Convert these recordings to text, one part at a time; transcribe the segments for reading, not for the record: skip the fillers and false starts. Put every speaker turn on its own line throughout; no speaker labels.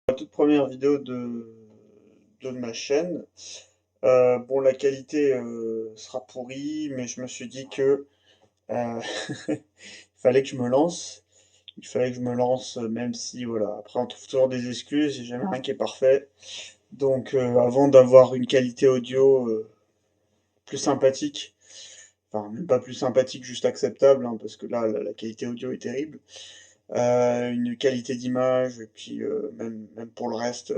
La toute première vidéo de ma chaîne. Bon, la qualité sera pourrie, mais je me suis dit que euh, il fallait que je me lance. Il fallait que je me lance, même si, voilà, après on trouve toujours des excuses, il n'y a jamais rien qui est parfait. Donc, avant d'avoir une qualité audio plus sympathique, enfin, même pas plus sympathique, juste acceptable, hein, parce que là, la qualité audio est terrible, une qualité d'image, et puis même pour le reste.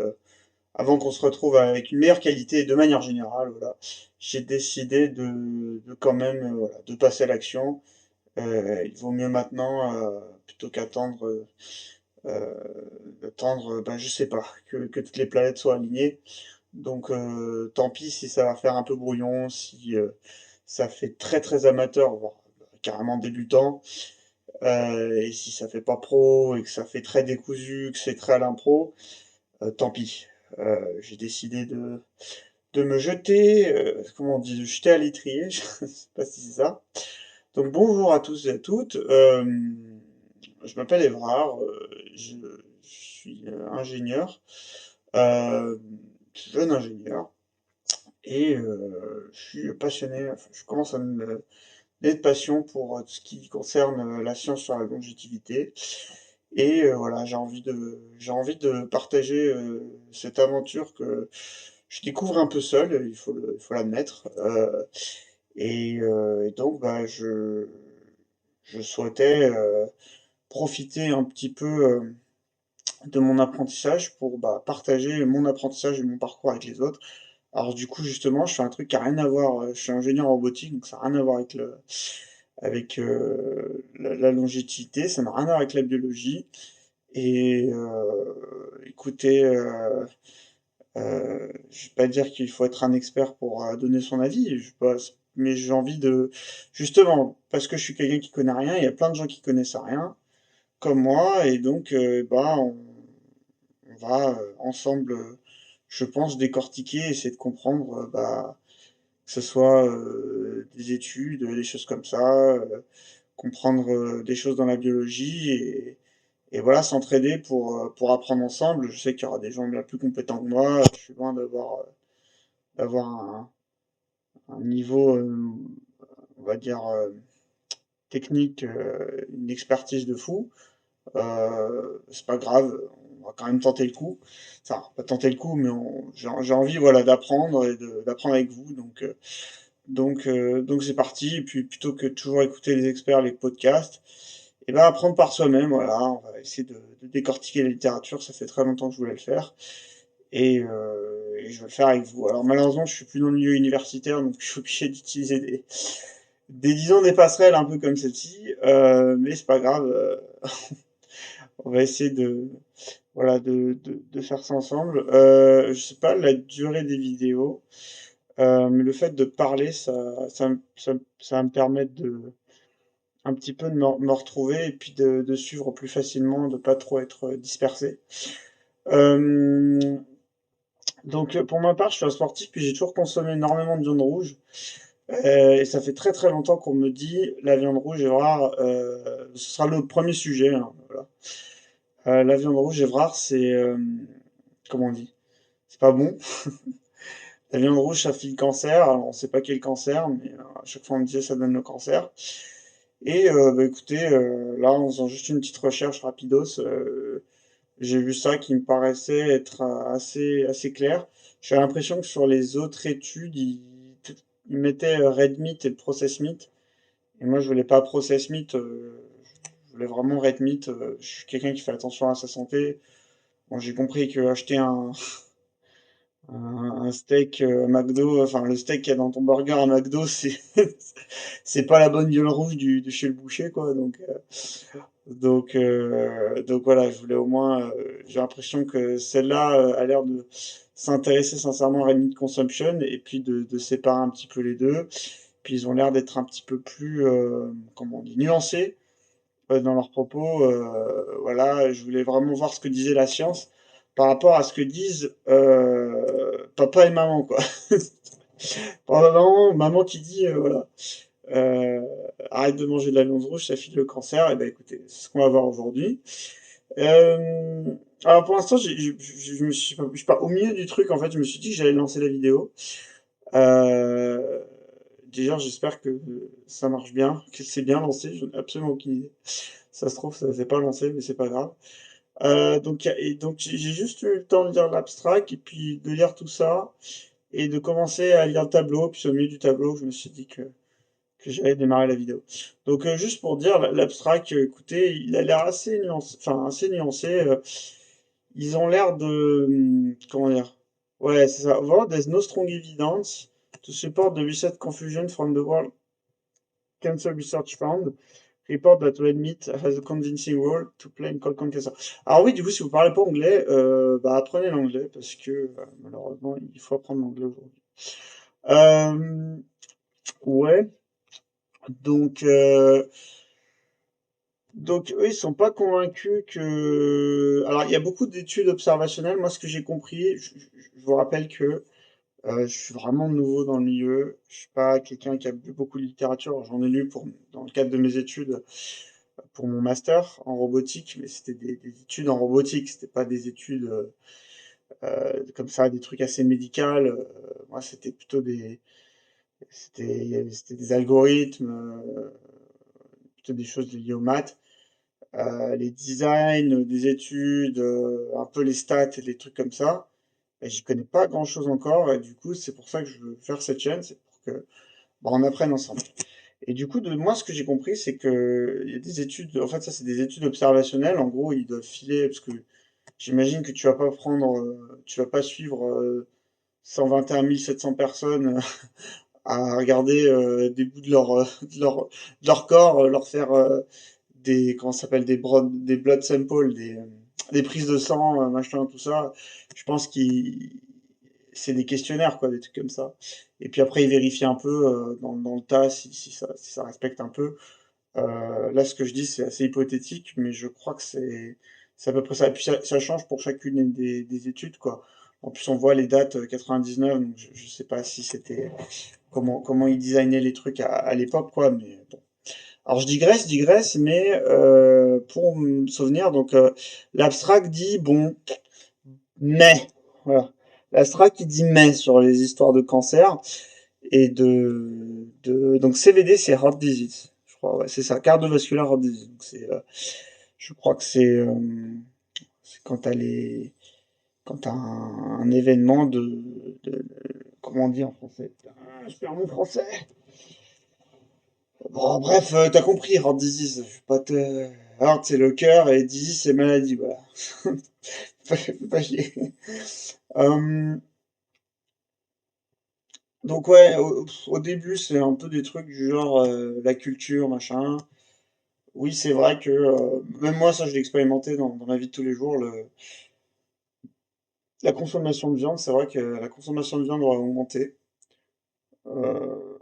Avant qu'on se retrouve avec une meilleure qualité, et de manière générale, voilà, j'ai décidé de quand même, voilà, de passer à l'action. Il vaut mieux maintenant, plutôt qu'attendre, attendre, ben, je sais pas, que toutes les planètes soient alignées. Donc, tant pis si ça va faire un peu brouillon, si ça fait très très amateur, voire carrément débutant, et si ça fait pas pro, et que ça fait très décousu, que c'est très à l'impro, tant pis. J'ai décidé de me jeter, comment on dit, de jeter à l'étrier, je sais pas si c'est ça. Donc bonjour à tous et à toutes. Je m'appelle Évrard, je suis ingénieur, euh, jeune ingénieur, et je suis passionné, enfin, je commence à me donner de passion pour tout ce qui concerne la science sur la longévité. Et voilà, j'ai envie de partager cette aventure que je découvre un peu seul, il faut l'admettre. Et donc, bah, je souhaitais profiter un petit peu de mon apprentissage pour bah, partager mon apprentissage et mon parcours avec les autres. Alors du coup, justement, je fais un truc qui a rien à voir. Je suis ingénieur en robotique, donc ça n'a rien à voir avec la longévité, ça n'a rien à voir avec la biologie. Et écoutez, je vais pas dire qu'il faut être un expert pour donner son avis, mais j'ai envie de... Justement, parce que je suis quelqu'un qui connaît rien, il y a plein de gens qui connaissent rien, comme moi, et donc bah, on va ensemble, je pense, décortiquer, essayer de comprendre, bah, que ce soit des études, des choses comme ça, comprendre des choses dans la biologie, et voilà, s'entraider pour apprendre ensemble. Je sais qu'il y aura des gens bien plus compétents que moi, je suis loin d'avoir un niveau, on va dire, technique, une expertise de fou. C'est pas grave, on va quand même tenter le coup. Enfin, pas tenter le coup, mais j'ai envie, voilà, d'apprendre et d'apprendre avec vous. Donc c'est parti. Et puis plutôt que de toujours écouter les experts, les podcasts, et ben apprendre par soi-même. Voilà, on va essayer de décortiquer la littérature. Ça fait très longtemps que je voulais le faire. Et je vais le faire avec vous. Alors malheureusement, je suis plus dans le milieu universitaire, donc je suis obligé d'utiliser disons, des passerelles un peu comme celle-ci, mais c'est pas grave. On va essayer voilà, de faire ça ensemble. Je sais pas la durée des vidéos, mais le fait de parler, ça va me permettre un petit peu de me retrouver et puis de suivre plus facilement, de pas trop être dispersé. Euh, donc pour ma part, je suis un sportif, puis j'ai toujours consommé énormément de viande rouge. Et ça fait très très longtemps qu'on me dit la viande rouge est rare. Ce sera le premier sujet, hein, voilà. La viande rouge est rare, c'est comment on dit? C'est pas bon. La viande rouge, ça fait le cancer. Alors, on sait pas quel cancer, mais à chaque fois on me disait ça donne le cancer. Et bah, écoutez, là, en faisant juste une petite recherche rapidos, j'ai vu ça qui me paraissait être assez clair. J'ai l'impression que sur les autres études, ils mettaient red meat et processed meat. Et moi, je voulais pas processed meat, je voulais vraiment red meat. Je suis quelqu'un qui fait attention à sa santé. Bon, j'ai compris que acheter un steak McDo, enfin le steak qu'il y a dans ton burger à McDo, c'est pas la bonne gueule rouge de chez le boucher, quoi. Donc voilà, je voulais au moins, j'ai l'impression que celle-là a l'air de s'intéresser sincèrement à Red Consumption et puis de séparer un petit peu les deux. Puis ils ont l'air d'être un petit peu plus, comment on dit, nuancés dans leurs propos. Voilà, je voulais vraiment voir ce que disait la science par rapport à ce que disent papa et maman, quoi. Maman qui dit, voilà, euh, arrête de manger de la viande rouge, ça file le cancer. Et ben écoutez, c'est ce qu'on va voir aujourd'hui. Alors pour l'instant, je me suis pas, je sais pas, au milieu du truc, en fait, je me suis dit que j'allais lancer la vidéo. Euh, Déjà, j'espère que ça marche bien, que c'est bien lancé. Je n'ai absolument aucune idée. Ça se trouve, ça s'est pas lancé, mais c'est pas grave. Donc j'ai juste eu le temps de lire l'abstract et puis de lire tout ça et de commencer à lire le tableau. Puis au milieu du tableau, je me suis dit que j'allais démarrer la vidéo. Donc juste pour dire, l'abstract, écoutez, il a l'air assez nuancé, enfin assez nuancé. Ils ont l'air de, comment dire? Ouais, c'est ça. Overall, there's no strong evidence to support the recent confusion from the World Cancer Research Fund report that red meat has a convincing role to play in colon cancer. Alors oui, du coup, si vous parlez pas anglais, bah apprenez l'anglais parce que malheureusement, il faut apprendre l'anglais aujourd'hui. Euh, ouais, donc eux, ils sont pas convaincus que. Alors il y a beaucoup d'études observationnelles. Moi, ce que j'ai compris, je vous rappelle que je suis vraiment nouveau dans le milieu. Je suis pas quelqu'un qui a lu beaucoup de littérature. J'en ai lu dans le cadre de mes études pour mon master en robotique, mais c'était des études en robotique, c'était pas des études comme ça, des trucs assez médicales. Moi, c'était plutôt c'était des algorithmes, plutôt des choses liées aux maths. Les designs des études, un peu les stats et les trucs comme ça. Et j'y connais pas grand-chose encore, et du coup, c'est pour ça que je veux faire cette chaîne, c'est pour que bah, on apprenne ensemble. Et du coup, de moi, ce que j'ai compris, c'est que il y a des études, en fait, ça, c'est des études observationnelles. En gros, ils doivent filer, parce que j'imagine que tu vas pas prendre, tu vas pas suivre 121 700 personnes à regarder des bouts de de leur corps, leur faire comment ça s'appelle, des blood samples, des prises de sang, machin, tout ça. Je pense qu'ils, c'est des questionnaires, quoi, des trucs comme ça. Et puis après, ils vérifient un peu dans le tas si ça respecte un peu. Là, ce que je dis, c'est assez hypothétique, mais je crois que c'est à peu près ça. Et puis ça change pour chacune des études, quoi. En plus, on voit les dates 99, donc je sais pas si c'était comment ils designaient les trucs à l'époque, quoi. Mais bon. Alors je digresse, mais pour me souvenir, donc l'abstract dit bon, mais voilà. L'abstract il dit mais sur les histoires de cancer et donc CVD c'est heart disease, je crois, ouais, c'est ça, cardiovascular heart disease. Donc je crois que c'est quand t'as quand t'as un événement comment on dit en français? Je perds mon français. Bon, bref, t'as compris, heart disease. Je vais pas te. Heart, c'est le cœur et disease, c'est maladie, voilà. Faut pas chier. Euh, donc, ouais, au début, c'est un peu des trucs du genre la culture, machin. Oui, c'est vrai que, même moi, ça, je l'ai expérimenté dans ma vie de tous les jours. La consommation de viande, c'est vrai que la consommation de viande doit augmenter. Euh,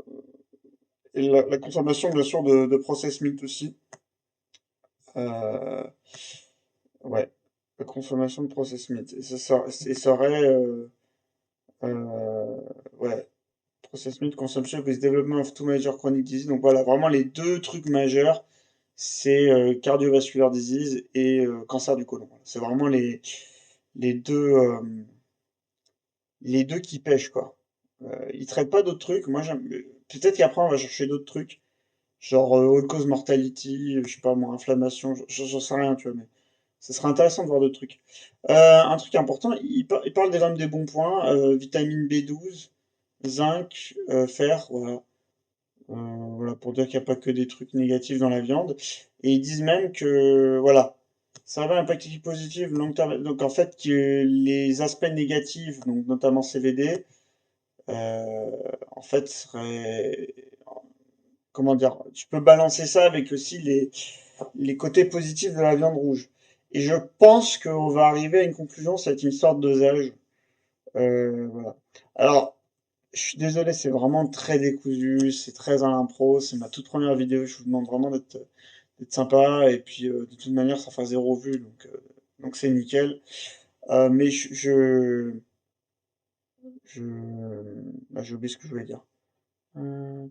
et la consommation, bien sûr, de processed meat aussi. Euh, ouais, la consommation de processed meat. Et ça aurait, euh, ouais, processed meat consumption with development of two major chronic diseases. Donc voilà, vraiment les deux trucs majeurs, c'est cardiovascular disease et cancer du côlon. Voilà. C'est vraiment les deux, euh, les deux qui pêchent, quoi. Ils traitent pas d'autres trucs. Moi, peut-être qu'après, on va chercher d'autres trucs. Genre all cause mortality, je sais pas moi, inflammation, j'en sais rien, tu vois, mais ça serait intéressant de voir d'autres trucs. Un truc important, il parle des lames des bons points, vitamine B12, zinc, fer, voilà. Voilà, pour dire qu'il n'y a pas que des trucs négatifs dans la viande. Et ils disent même que, voilà, ça va impacter positif long terme. Donc en fait, que les aspects négatifs, donc notamment CVD, euh, en fait, seraient comment dire, tu peux balancer ça avec aussi les côtés positifs de la viande rouge. Et je pense qu'on va arriver à une conclusion, c'est une sorte de dosage. Voilà. Alors, je suis désolé, c'est vraiment très décousu, c'est très à l'impro, c'est ma toute première vidéo, je vous demande vraiment d'être sympa, et puis de toute manière, ça fera 0 vue, donc c'est nickel. Mais je, bah, j'ai oublié ce que je voulais dire. Euh,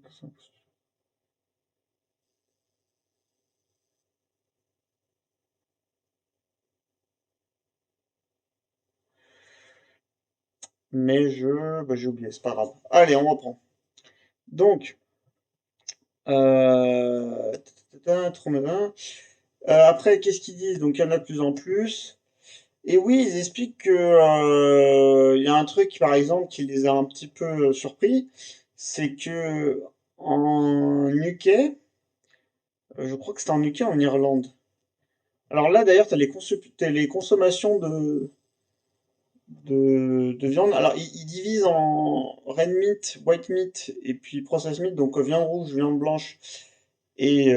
mais j'ai oublié, c'est pas grave. Allez, on reprend. Donc, trop bien. Après, qu'est-ce qu'ils disent? Donc, il y en a de plus en plus. Et oui, ils expliquent que il y a un truc, par exemple, qui les a un petit peu surpris, c'est que en UK, je crois que c'était en UK, en Irlande. Alors là, d'ailleurs, t'as les consommations de viande. Alors, ils divisent en red meat, white meat et puis processed meat, donc viande rouge, viande blanche et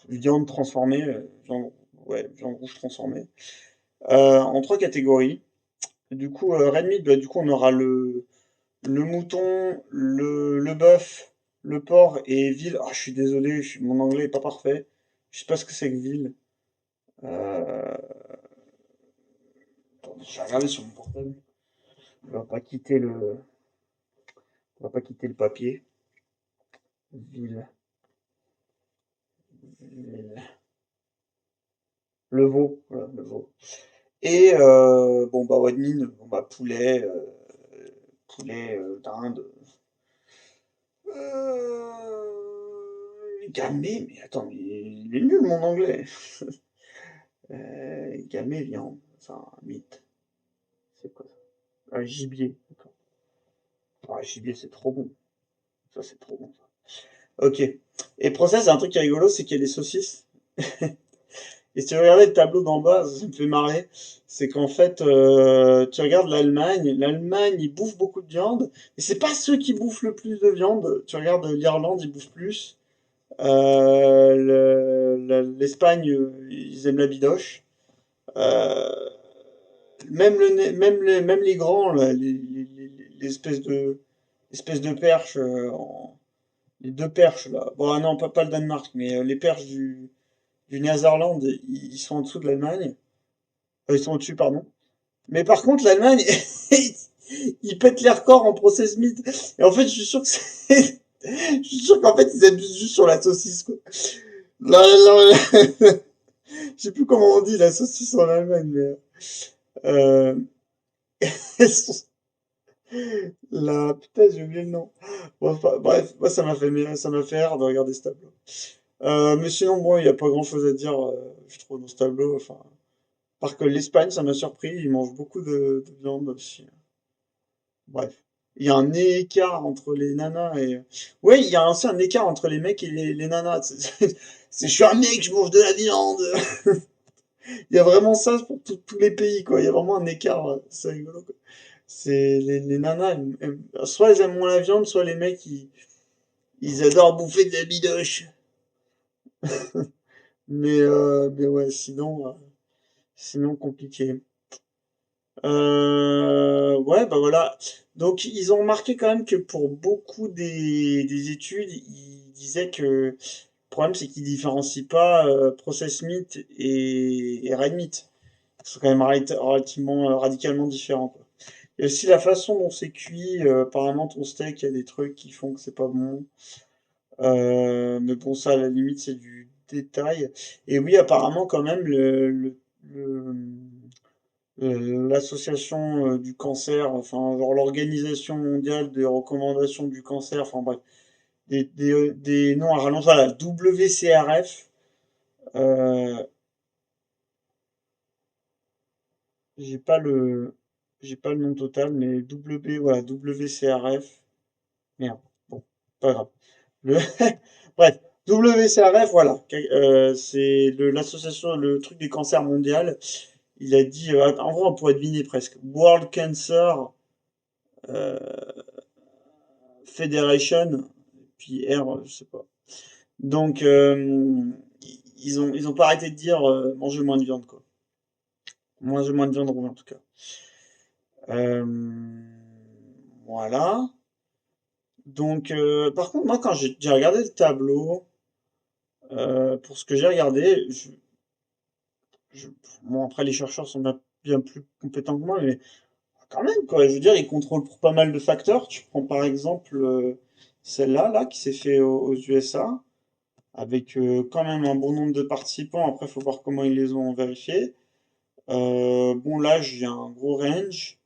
viande transformée, viande rouge transformée, en trois catégories. Du coup, red meat, bah, du coup, on aura le mouton, le bœuf, le porc et veal. Ah, je suis désolé, mon anglais est pas parfait. Je sais pas ce que c'est que veal. Euh, Attendez, je vais regarder sur mon portable. On va pas quitter on va pas quitter le papier. Veal, veal. Le veau, voilà, le veau. Et bon bah ouais, bon bah poulet, dinde. Gamay, mais attends, mais il est nul mon anglais. Gamay, viande, enfin, mythe. C'est quoi ça? Ah, gibier, d'accord. Ah, gibier, c'est trop bon. Ça, c'est trop bon, ça. Ok. Et process, c'est un truc qui est rigolo, c'est qu'il y a des saucisses. Et si tu regardais le tableau d'en bas, ça me fait marrer. C'est qu'en fait, tu regardes l'Allemagne. L'Allemagne, ils bouffent beaucoup de viande. Et c'est pas ceux qui bouffent le plus de viande. Tu regardes l'Irlande, ils bouffent plus. L'Espagne, ils aiment la bidoche. Euh, même les grands, là, les espèces de perches, les deux perches là. Bon, ah non, pas le Danemark, mais les perches du Netherlands, ils sont en dessous de l'Allemagne. Ils sont au-dessus, pardon. Mais par contre, l'Allemagne, ils pètent les records en process meat. Et en fait, je suis sûr que c'est, je suis sûr qu'en fait, ils abusent juste sur la saucisse, quoi. Là, je sais plus comment on dit la saucisse en Allemagne, mais euh, putain, j'ai oublié le nom. Bon, bref, moi ça m'a fait rire de regarder ce tableau. Mais sinon, bon, il n'y a pas grand-chose à dire, je trouve, dans ce tableau. Enfin, par que l'Espagne, ça m'a surpris, ils mangent beaucoup de viande aussi. Bref. Il y a un écart entre les nanas et... Ouais, il y a aussi un écart entre les mecs et les nanas. Je suis un mec, je mange de la viande. Il y a vraiment ça pour tous les pays, quoi. Il y a vraiment un écart, c'est rigolo, quoi. C'est les nanas, soit elles aiment moins la viande, soit les mecs, ils adorent bouffer de la bidoche. Mais ouais, sinon compliqué. Ouais, bah voilà. Donc ils ont remarqué quand même que pour beaucoup des études, ils disaient que le problème c'est qu'ils différencient pas processed meat et red meat. Ils sont quand même relativement radicalement différents, quoi. Il y a aussi la façon dont c'est cuit. Apparemment ton steak, il y a des trucs qui font que c'est pas bon. Mais bon, ça à la limite c'est du détail. Et oui, apparemment quand même le l'association du cancer, enfin, genre l'Organisation mondiale des recommandations du cancer, enfin bref, des noms à rallonge, voilà, WCRF, euh, j'ai pas le, j'ai pas le nom total, mais voilà, WCRF, merde, bon, pas grave. Le, bref, WCRF, voilà, c'est l'association, le truc des cancers mondial, il a dit, en vrai, on pourrait deviner presque, World Cancer, euh, Federation, puis R, je sais pas. Donc, ils ont pas arrêté de dire mangez moins de viande, quoi. Mangez moins de viande rouge, en tout cas. Euh, voilà. Donc, par contre, moi, quand j'ai regardé le tableau, pour ce que j'ai regardé, je- bon, après, les chercheurs sont bien plus compétents que moi, mais quand même, quoi. Je veux dire, ils contrôlent pour pas mal de facteurs. Tu prends par exemple celle-là, là, qui s'est fait aux USA. Avec quand même un bon nombre de participants. Après, il faut voir comment ils les ont vérifiés. Bon, l'âge, il y a un gros range.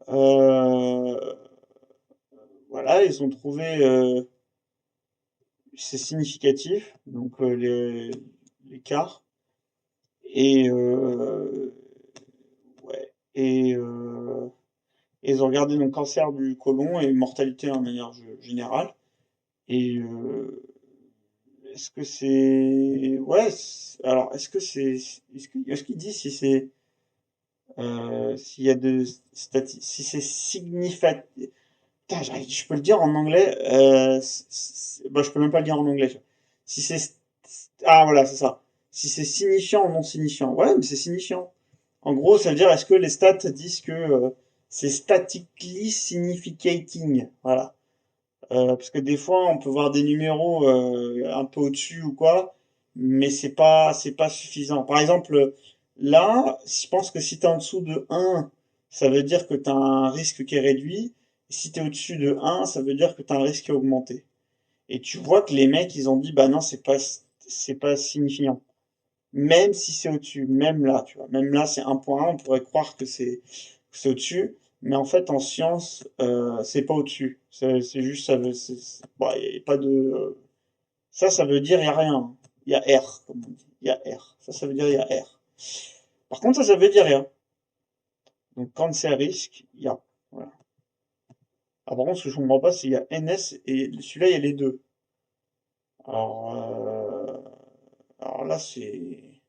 Euh, voilà, ils ont trouvé, c'est significatif, donc l'écart. Et ouais, et ils ont regardé donc cancer du côlon et mortalité en manière générale. Et est-ce que c'est, ouais, alors est-ce que c'est, est-ce qu'il dit si c'est, s'il y a de si c'est significatif. Putain, je peux le dire en anglais. Bah, je peux même pas le dire en anglais. Tu vois. Si c'est, ah voilà, c'est ça. Si c'est signifiant ou non signifiant. Ouais, mais c'est signifiant. En gros, ça veut dire est-ce que les stats disent que c'est statically significating. Voilà. Parce que des fois, on peut voir des numéros un peu au-dessus ou quoi, mais c'est pas suffisant. Par exemple, là, je pense que si tu es en dessous de 1, ça veut dire que tu as un risque qui est réduit. Et si tu es au-dessus de 1, ça veut dire que tu as un risque qui est augmenté. Et tu vois que les mecs, ils ont dit, bah non, c'est pas signifiant. Même si c'est au-dessus, même là, tu vois, même là, c'est 1,1, on pourrait croire que c'est au-dessus, mais en fait, en science, c'est pas au-dessus. C'est juste, ça veut, bon, y a pas de, ça veut dire il y a rien. Il y a R, comme on dit. Il y a R. Ça veut dire il y a R. Par contre, ça veut dire rien. Donc, quand c'est à risque, il y a. Voilà. Ah, par contre, ce que je comprends pas, c'est qu'il y a NS et celui-là, il y a les deux. Alors, alors là, c'est-à-dire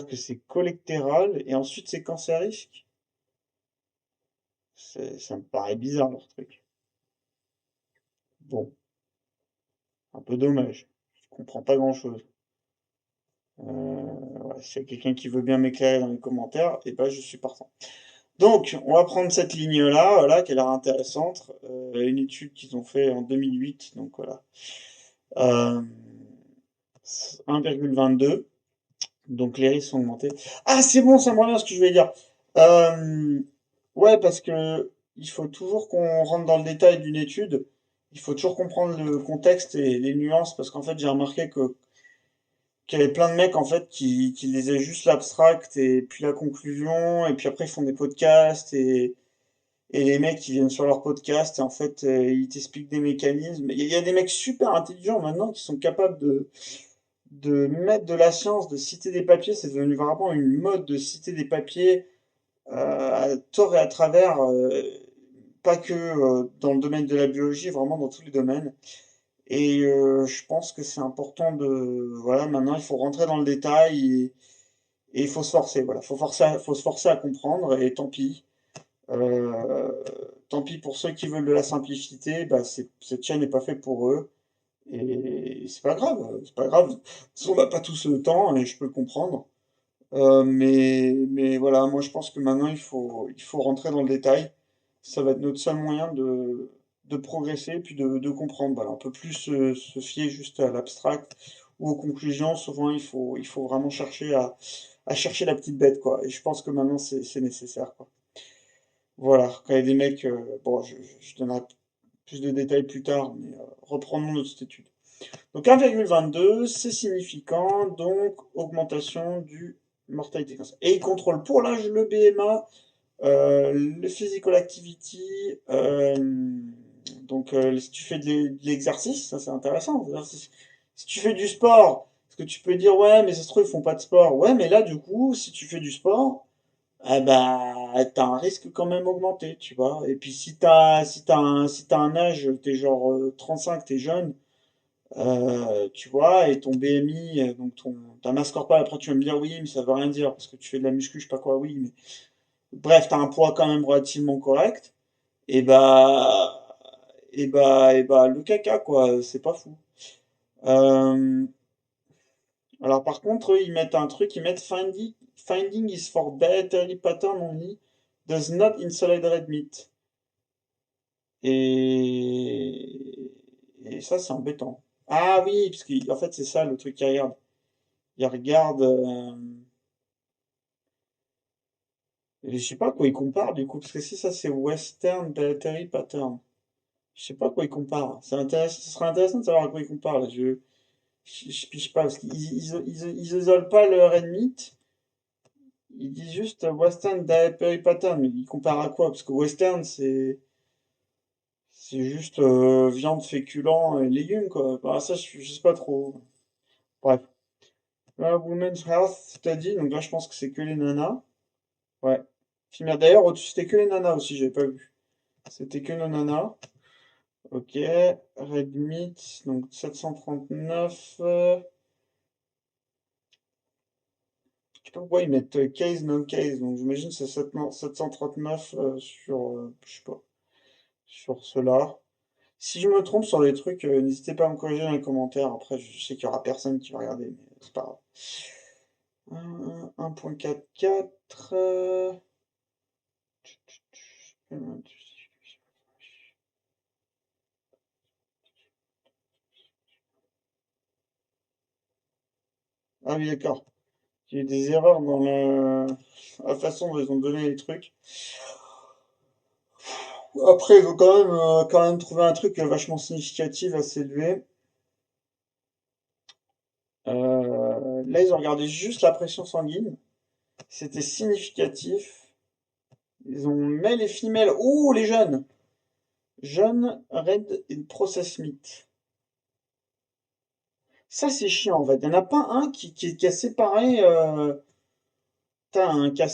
que c'est collectéral et ensuite c'est cancérisque. Ça me paraît bizarre leur truc. Bon, un peu dommage. Je comprends pas grand-chose. Ouais, s'il y a quelqu'un qui veut bien m'éclairer dans les commentaires, et ben je suis partant. Donc, on va prendre cette ligne-là, voilà, qui a l'air intéressante. Une étude qu'ils ont fait en 2008, donc voilà. Euh, 1,22. Donc les risques sont augmentés. Ah, c'est bon, ça me revient ce que je vais dire. Euh, ouais, parce que il faut toujours qu'on rentre dans le détail d'une étude. Il faut toujours comprendre le contexte et les nuances, parce qu'en fait, j'ai remarqué qu'il y avait plein de mecs en fait qui lisaient juste l'abstract et puis la conclusion, et puis après ils font des podcasts et les mecs qui viennent sur leur podcast et en fait ils t'expliquent des mécanismes. Il y a des mecs super intelligents maintenant qui sont capables de mettre de la science, de citer des papiers, c'est devenu vraiment une mode de citer des papiers à tort et à travers, pas que dans le domaine de la biologie, vraiment dans tous les domaines. Et je pense que c'est important de... Voilà, maintenant il faut rentrer dans le détail et il faut se forcer. Voilà, faut se forcer à comprendre et tant pis. Euh, Tant pis pour ceux qui veulent de la simplicité, bah, cette chaîne n'est pas faite pour eux. Et c'est pas grave, c'est pas grave. De toute façon, on n'a pas tous le temps et je peux le comprendre. Mais voilà, moi je pense que maintenant il faut rentrer dans le détail. Ça va être notre seul moyen de progresser puis de comprendre. Voilà, on peut plus se fier juste à l'abstract ou aux conclusions. Souvent il faut vraiment chercher à chercher la petite bête, quoi. Et je pense que maintenant c'est nécessaire, quoi. Voilà, quand il y a des mecs, bon, je donnerai plus de détails plus tard, mais reprenons notre étude. Donc 1,22, c'est significant, donc augmentation du mortalité cancer. Et il contrôle pour l'âge le BMA, le physical activity, donc si tu fais de l'exercice, ça c'est intéressant. C'est-à-dire, si tu fais du sport, parce que tu peux dire ouais mais ça se trouve ils font pas de sport. Ouais mais là du coup si tu fais du sport, eh ben, t'as un risque quand même augmenté, tu vois. Et puis si t'as un âge, t'es genre 35, t'es jeune, tu vois, et ton BMI, donc ta masse corporelle, après tu vas me dire oui, mais ça veut rien dire, parce que tu fais de la muscu, je sais pas quoi, oui, mais bref, t'as un poids quand même relativement correct, et bah, le caca, quoi, c'est pas fou. Euh, alors par contre, eux, ils mettent un truc, ils mettent finding is for dietary pattern only, does not insulate red meat. Et ça, c'est embêtant. Ah oui, parce qu'en fait, c'est ça le truc qu'ils regardent. Ils regardent. Je sais pas à quoi ils comparent du coup, parce que si ça c'est Western Dietary Pattern, je sais pas à quoi ils comparent. Ce serait intéressant de savoir à quoi ils comparent. Là. Je pige pas, parce qu'ils isolent pas le red meat, Il dit juste Western Dietary Pattern, mais il compare à quoi? Parce que Western, c'est juste viande, féculents et légumes, quoi. Bah, ça, je sais pas trop. Bref. Là, Women's Health, t'as dit, donc là, je pense que c'est que les nanas. Ouais. Female. D'ailleurs, au-dessus, c'était que les nanas aussi, j'avais pas vu. C'était que nos nanas. Ok. Red Meat, donc 739. Je sais pas pourquoi ils mettent case, non case, donc j'imagine que c'est 739 sur, je sais pas, sur cela. Si je me trompe sur les trucs, n'hésitez pas à me corriger dans les commentaires. Après, je sais qu'il y aura personne qui va regarder, mais c'est pas grave. 1.44. Ah oui, d'accord. Il y a eu des erreurs dans la façon dont ils ont donné les trucs. Après, ils ont quand même trouvé un truc vachement significatif, assez élevé. Là, ils ont regardé juste la pression sanguine. C'était significatif. Ils ont male et femelle. Ouh, les jeunes! Jeunes, red et process meat. Ça, c'est chiant, en fait. Il n'y en a pas un qui a séparé. Putain, qui a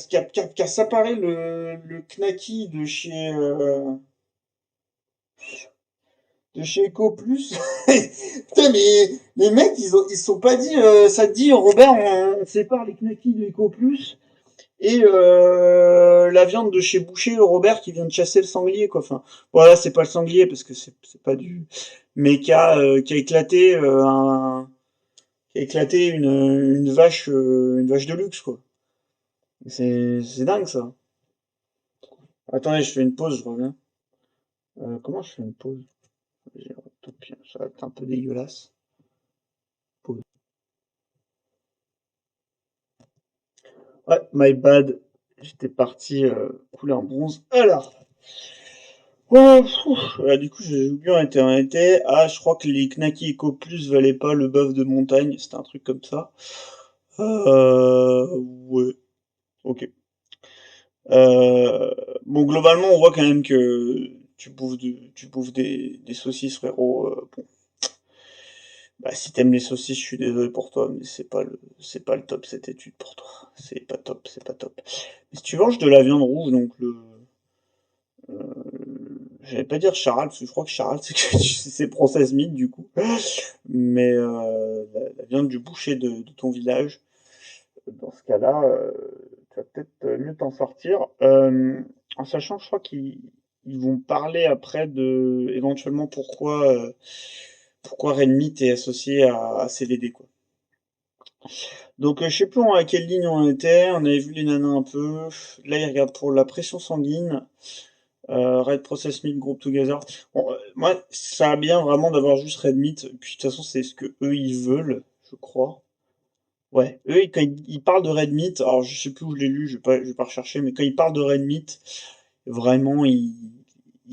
séparé le knacky de chez Eco Plus. Putain, mais les mecs, ils se sont pas dit, ça te dit, Robert, on sépare les knackis de Eco Plus et la viande de chez Boucher, Robert qui vient de chasser le sanglier, quoi. Enfin, voilà, c'est pas le sanglier parce que c'est pas du, mais qui a éclaté qui a éclaté une vache de luxe, quoi. C'est dingue ça. Attendez, je fais une pause, je reviens. Comment je fais une pause? Ça va être un peu dégueulasse. Pause. Ouais, my bad. J'étais parti couler en bronze. Alors, ouais, du coup, j'ai oublié en été. Ah, je crois que les Knacky Eco Plus valaient pas le bœuf de montagne. C'était un truc comme ça. Ouais, ok. Euh, bon, globalement, on voit quand même que tu bouffes des saucisses, frérot. Bon, bah, si t'aimes les saucisses, je suis désolé pour toi, mais c'est pas le top cette étude pour toi. C'est pas top, c'est pas top. Mais si tu manges de la viande rouge, donc j'allais pas dire charal, parce que je crois que charal c'est process meat du coup. Mais la viande du boucher de ton village, dans ce cas-là, tu vas peut-être mieux t'en sortir. En sachant, je crois qu'ils vont parler après de éventuellement pourquoi Red Meat est associé à CVD, quoi. Donc je sais plus à quelle ligne on était, on avait vu les nanas un peu. Là, ils regardent pour la pression sanguine. Red Process Meat Group Together. Bon, moi, ça va bien vraiment d'avoir juste Red Meat. Puis de toute façon, c'est ce que eux ils veulent, je crois. Ouais, eux quand ils parlent de Red Meat, alors je sais plus où je l'ai lu, je vais pas rechercher, mais quand ils parlent de Red Meat, vraiment ils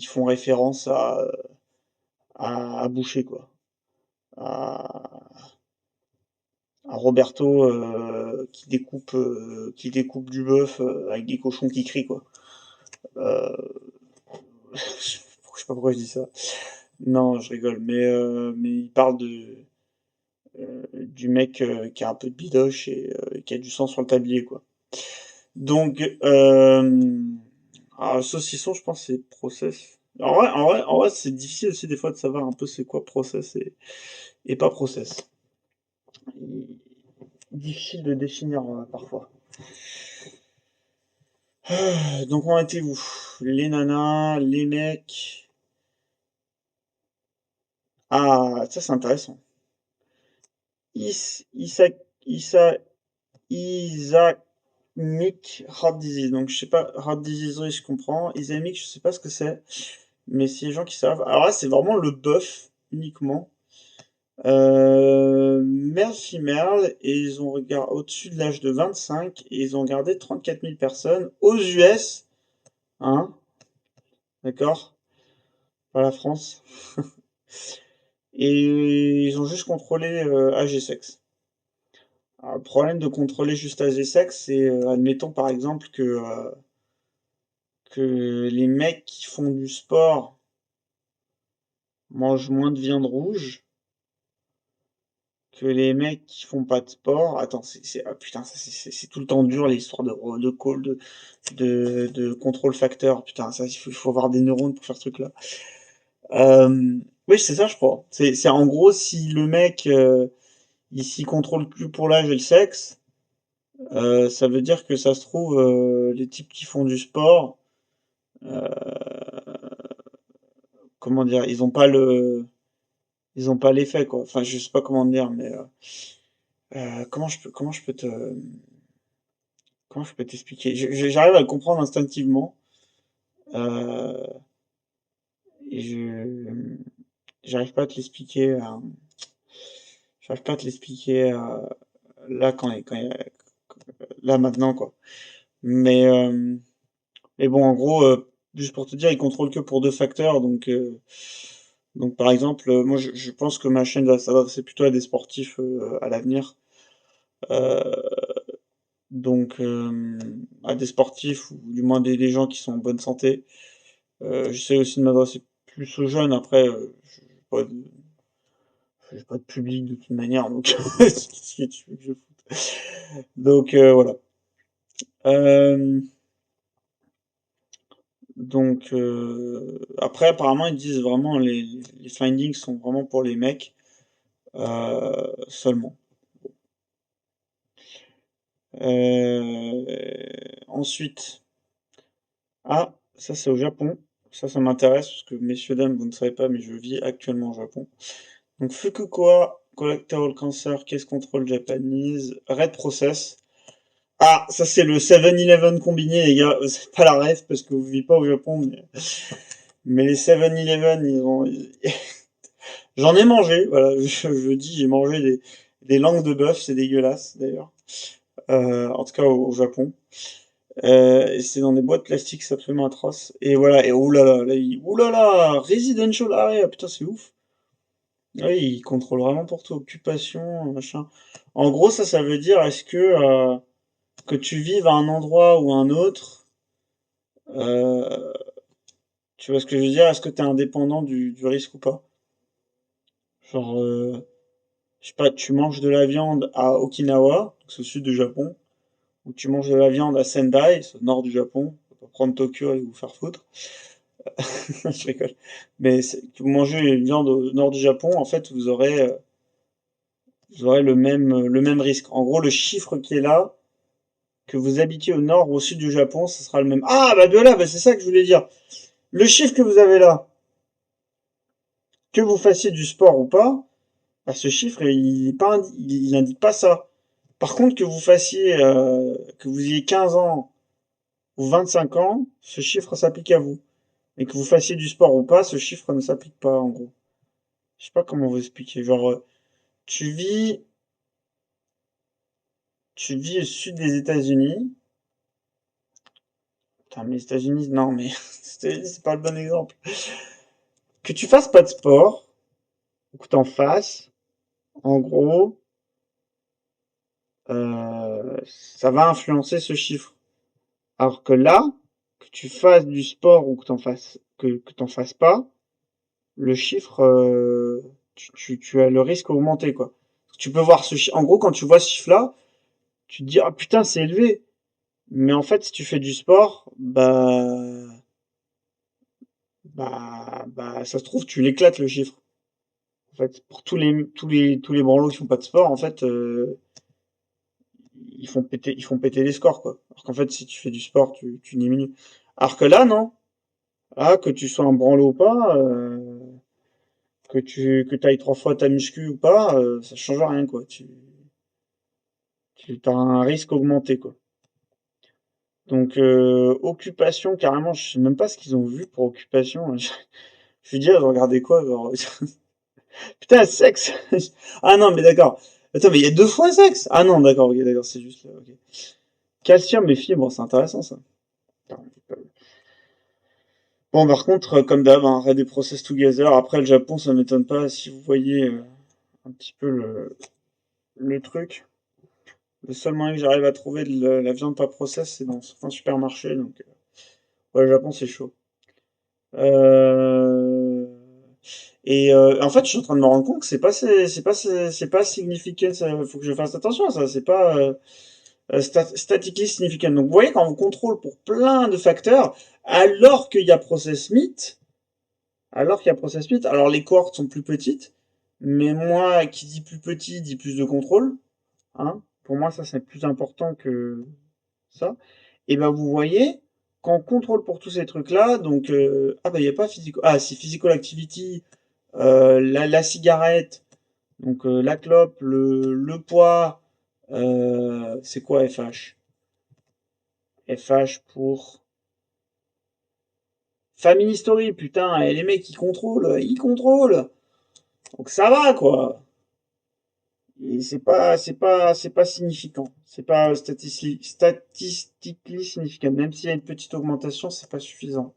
font référence à Boucher quoi, à, à Roberto qui découpe du bœuf avec des cochons qui crient quoi. Euh, je sais pas pourquoi je dis ça. Non, je rigole, mais il parle du mec qui a un peu de bidoche et qui a du sang sur le tablier, quoi. Donc, alors, saucisson, je pense que c'est process. En vrai, c'est difficile aussi des fois de savoir un peu c'est quoi process et pas process. Difficile de définir parfois. Donc on était où? Les nanas, les mecs. Ah, ça c'est intéressant. Is, Isa, Isa, Isaac Heart Disease. Donc, je sais pas, Heart Disease, oui, je comprends. Ischémique, je sais pas ce que c'est. Mais c'est les gens qui savent. Alors là, c'est vraiment le bœuf uniquement. Male, female, et ils ont regardé au-dessus de l'âge de 25, et ils ont regardé 34 000 personnes aux US, hein, d'accord, pas la France. Et ils ont juste contrôlé âge et sexe. le problème de contrôler juste âge et sexe, c'est, admettons par exemple que les mecs qui font du sport mangent moins de viande rouge que les mecs qui font pas de sport. Attends, ah putain, ça c'est tout le temps dur les histoires de call, de contrôle facteur. Putain, ça il faut avoir des neurones pour faire ce truc-là. Oui, c'est ça, je crois. C'est en gros si le mec il s'y contrôle plus pour l'âge et le sexe, ça veut dire que ça se trouve les types qui font du sport, euh, comment dire, ils ont pas l'effet quoi. Enfin, je sais pas comment dire, mais comment je peux t'expliquer? J'arrive à le comprendre instinctivement. Euh, et j'arrive pas à te l'expliquer. J'arrive pas à te l'expliquer là là maintenant quoi. Mais bon, en gros, juste pour te dire, il contrôle que pour deux facteurs. Donc par exemple, moi je pense que ma chaîne va s'adresser plutôt à des sportifs à l'avenir. Euh, donc à des sportifs ou du moins des gens qui sont en bonne santé. J'essaie aussi de m'adresser plus aux jeunes. Après, j'ai pas de public de toute manière, donc qu'est-ce que tu veux que je foute? Donc voilà. Euh, après, apparemment, ils disent vraiment les findings sont vraiment pour les mecs seulement. Ensuite, ah, ça c'est au Japon. Ça m'intéresse parce que messieurs dames, vous ne savez pas, mais je vis actuellement au Japon. Donc Fukuoka Colorectal Cancer Case Control Japanese Red Process. Ah, ça c'est le 7-Eleven combiné, les gars. C'est pas la ref parce que vous vivez pas au Japon, mais les 7-Eleven, ils ont. J'en ai mangé, voilà. Je dis, j'ai mangé des langues de bœuf, c'est dégueulasse d'ailleurs. En tout cas au Japon. Et c'est dans des boîtes plastiques, c'est absolument atroce. Et voilà, et oulala, oulala, residential area, putain, c'est ouf. Oui, il contrôle vraiment pour tout, occupation, machin. En gros, ça veut dire, est-ce que tu vives à un endroit ou un autre, euh, tu vois ce que je veux dire? Est-ce que t'es indépendant du risque ou pas? Genre, je sais pas, tu manges de la viande à Okinawa, c'est au sud du Japon, ou tu manges de la viande à Sendai, c'est au nord du Japon, faut pas prendre Tokyo et vous faire foutre. Je rigole. Mais vous mangez une viande au nord du Japon, en fait, vous aurez le même risque. En gros, le chiffre qui est là, que vous habitiez au nord ou au sud du Japon, ce sera le même. Ah, bah de là, bah c'est ça que je voulais dire. Le chiffre que vous avez là, que vous fassiez du sport ou pas, bah, ce chiffre, il indique pas ça. Par contre, que vous ayez 15 ans ou 25 ans, ce chiffre s'applique à vous. Et que vous fassiez du sport ou pas, ce chiffre ne s'applique pas, en gros. Je sais pas comment vous expliquer. Genre, tu vis, tu vis au sud des États-Unis. Putain, mais les États-Unis, non, mais c'est pas le bon exemple. Que tu fasses pas de sport, ou que t'en fasses, en gros, ça va influencer ce chiffre. Alors que là, que tu fasses du sport ou que t'en fasses pas, le chiffre, tu as le risque augmenté, quoi. Tu peux voir en gros, quand tu vois ce chiffre-là, tu te dis, ah putain, c'est élevé. Mais en fait, si tu fais du sport, ça se trouve, tu l'éclates le chiffre. En fait, pour tous les branlos qui font pas de sport, en fait, ils font péter les scores, quoi. Alors qu'en fait, si tu fais du sport, tu diminues. Alors que là, non. Là, que tu sois un branlo ou pas, que t'ailles 3 fois ta muscu ou pas, ça change rien, quoi. Tu as un risque augmenté, quoi. Donc, occupation, carrément, je sais même pas ce qu'ils ont vu pour occupation. Je veux dire, regardez quoi, genre... Putain, sexe! Ah non, mais d'accord. Attends, mais il y a 2 fois sexe! Ah non, d'accord, ok, d'accord, c'est juste là, ok. Calcium et fibres, c'est intéressant, ça. Bon, par contre, comme d'hab, hein, Red et Process Together. Après, le Japon, ça m'étonne pas si vous voyez un petit peu le truc. Le seul moyen que j'arrive à trouver de la viande pas process, c'est dans certains supermarchés, donc ouais, le Japon, c'est chaud. Euh, en fait, je suis en train de me rendre compte que c'est pas significant. Il faut que je fasse attention à ça. C'est pas statically significant. Donc, vous voyez, quand on contrôle pour plein de facteurs, alors qu'il y a process meat, alors les cohortes sont plus petites, mais moi, qui dit plus petit, dit plus de contrôle. Hein. Pour moi, ça, c'est plus important que ça. Et ben, vous voyez, quand on contrôle pour tous ces trucs-là, donc, ah ben, il n'y a pas physical, ah, si physical activity, la cigarette, donc la clope, le poids, c'est quoi FH? FH pour Family Story, putain, et les mecs, ils contrôlent. Donc ça va, quoi. Et c'est pas significant. C'est pas statistiquement significant. Même s'il y a une petite augmentation, c'est pas suffisant.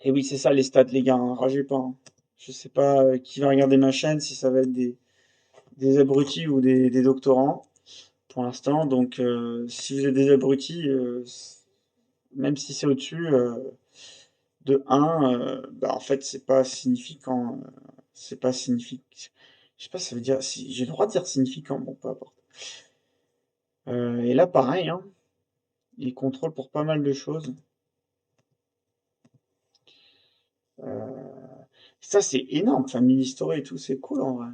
Et oui, c'est ça les stats, les gars, hein, ragez pas. Hein. Je sais pas qui va regarder ma chaîne, si ça va être des abrutis ou des doctorants pour l'instant. Donc, si vous êtes des abrutis, même si c'est au-dessus de 1, bah, en fait, c'est pas significant. C'est pas significant. Je sais pas, ça veut dire. Si, j'ai le droit de dire significant, bon, peu importe. Et là, pareil, hein, il contrôle pour pas mal de choses. Euh, ça, c'est énorme. Family Story et tout, c'est cool en vrai.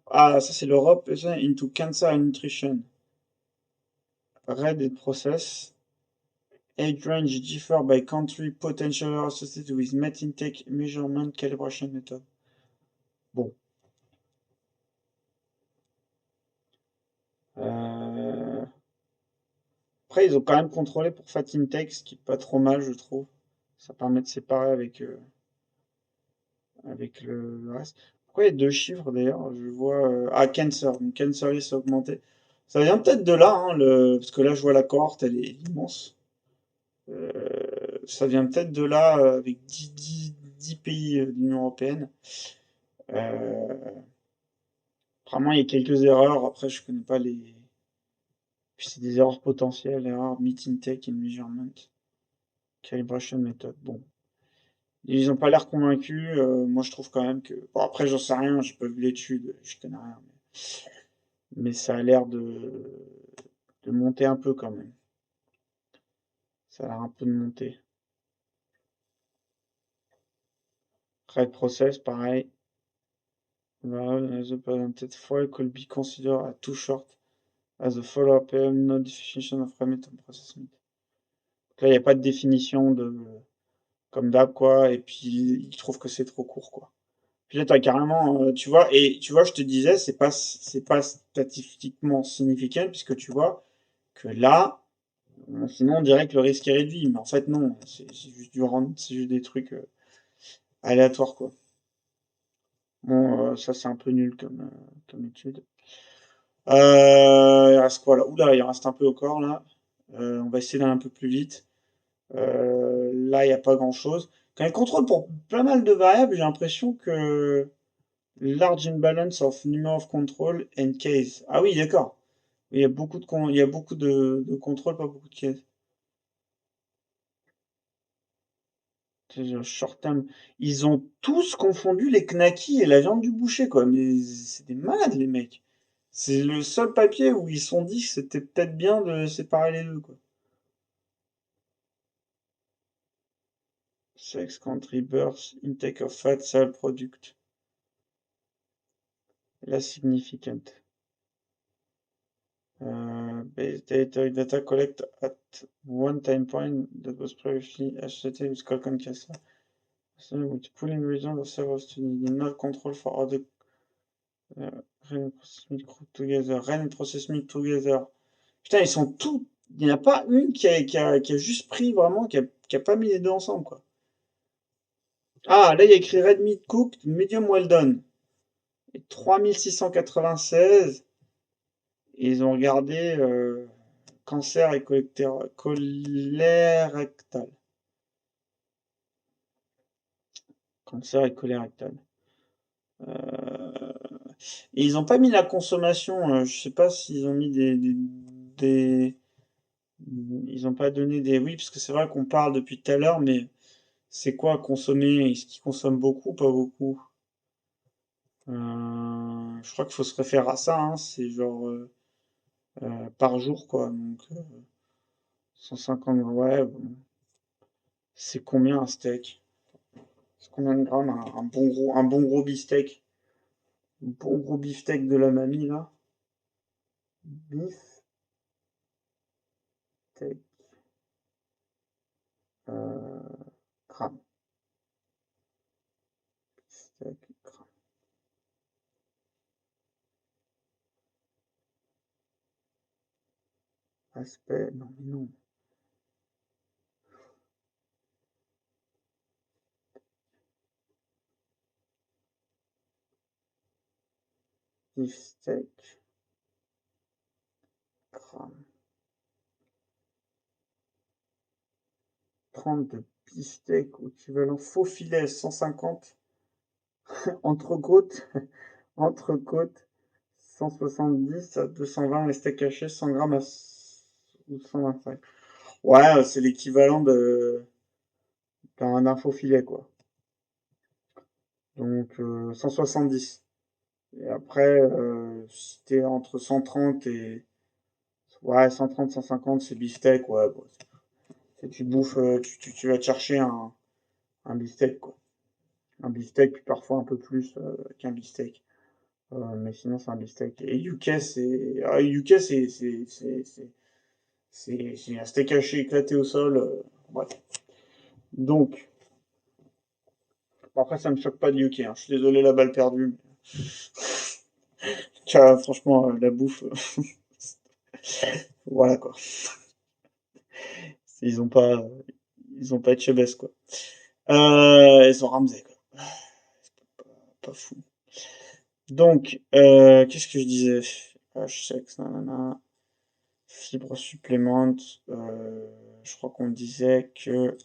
Ah, ça, c'est l'Europe into Cancer and Nutrition. Read and process. Age range differ by country, potential associated with met intake, measurement, calibration method. Bon. Euh, Après, ils ont quand même contrôlé pour fat intake, ce qui est pas trop mal, je trouve. Ça permet de séparer avec le reste. Pourquoi il y a deux chiffres d'ailleurs? Je vois. Ah, cancer. Donc, cancer is augmenté. Ça vient peut-être de là, hein, parce que là, je vois la cohorte, elle est immense. Ça vient peut-être de là, avec 10 pays de l'Union européenne. Euh, Apparemment, il y a quelques erreurs. Après, je connais pas les. Puis c'est des erreurs potentielles, erreurs meet intake and measurement, calibration method. Bon, ils ont pas l'air convaincus. Moi, je trouve quand même que. Bon, après, j'en sais rien. J'ai pas vu l'étude. Je connais rien. Mais ça a l'air de monter un peu quand même. Ça a l'air un peu de monter. Red process, pareil. The presented foil could be considered too short as a follow-up no definition of remit and process meat. Donc là, il n'y a pas de définition de comme d'hab, quoi. Et puis, il trouve que c'est trop court, quoi. Puis là, t'as carrément, tu vois, et tu vois, je te disais, c'est pas statistiquement significant, puisque tu vois que là, sinon on dirait que le risque est réduit, mais en fait non, c'est juste du random, c'est juste des trucs aléatoires, quoi. Bon, ça c'est un peu nul comme étude. Il reste quoi là? Oula, il reste un peu encore là. On va essayer d'aller un peu plus vite. Là, il n'y a pas grand-chose. Quand il contrôle pour pas mal de variables, j'ai l'impression que large imbalance of number of control and case. Ah oui, d'accord. Il y a beaucoup il y a beaucoup de contrôle, pas beaucoup de case. C'est short term. Ils ont tous confondu les knackis et la viande du boucher, quoi. Mais c'est des malades, les mecs. C'est le seul papier où ils se sont dit que c'était peut-être bien de séparer les deux, quoi. Sex, country, birth, intake of fat, cell product. La significant. Base data collect at one time point that was previously associated with colon cancer. So with pooling regions of several studies did not control for other RNA process meat group together. RNA process meat together. Putain, ils sont tous. Il n'y en a pas une qui a juste pris vraiment, qui a pas mis les deux ensemble, quoi. Ah, là, il y a écrit Red Meat Cooked, Medium Well Done. Et 3696. Et ils ont regardé cancer et colorectal. Cancer et colorectal. Et ils ont pas mis la consommation, je sais pas s'ils ont mis des- ils ont pas donné des... Oui, parce que c'est vrai qu'on parle depuis tout à l'heure, mais c'est quoi consommer? Est-ce qu'ils consomment beaucoup ou pas beaucoup? Je crois qu'il faut se référer à ça, hein, c'est genre par jour, quoi. Donc 150, ouais, bon. C'est combien un steak? C'est combien de grammes un bon gros beefsteak? Un bon gros beefsteak de la mamie, là? Beefsteak, grammes. Steak, grammes. Aspect, non, mais non. Beefsteak, grammes. 30 de beefsteak équivalent faux filet 150. Entrecôte, entrecôte 170 à 220 les steaks hachés 100 grammes à 125. Ouais, c'est l'équivalent d'un faux filet, quoi. Donc 170. Et après, si t'es entre 130 et... Ouais, 130, 150, c'est beefsteak, ouais. Bon, tu bouffes, tu vas te chercher un beefsteak, quoi. Un beefsteak, puis parfois un peu plus qu'un beefsteak. Mais sinon, c'est un beefsteak. Et UK, c'est... Ah, UK, c'est un steak haché éclaté au sol. Bref. Donc, bon, après, ça me choque pas de UK, hein. Je suis désolé, la balle perdue. Tiens, franchement, la bouffe, voilà, quoi. Ils ont pas, ils ont pas Etchebest, quoi. Ils ont Ramsey, quoi. Pas fou. Donc, qu'est-ce que je disais? Sexe, nanana, fibres supplémentes. Je crois qu'on disait que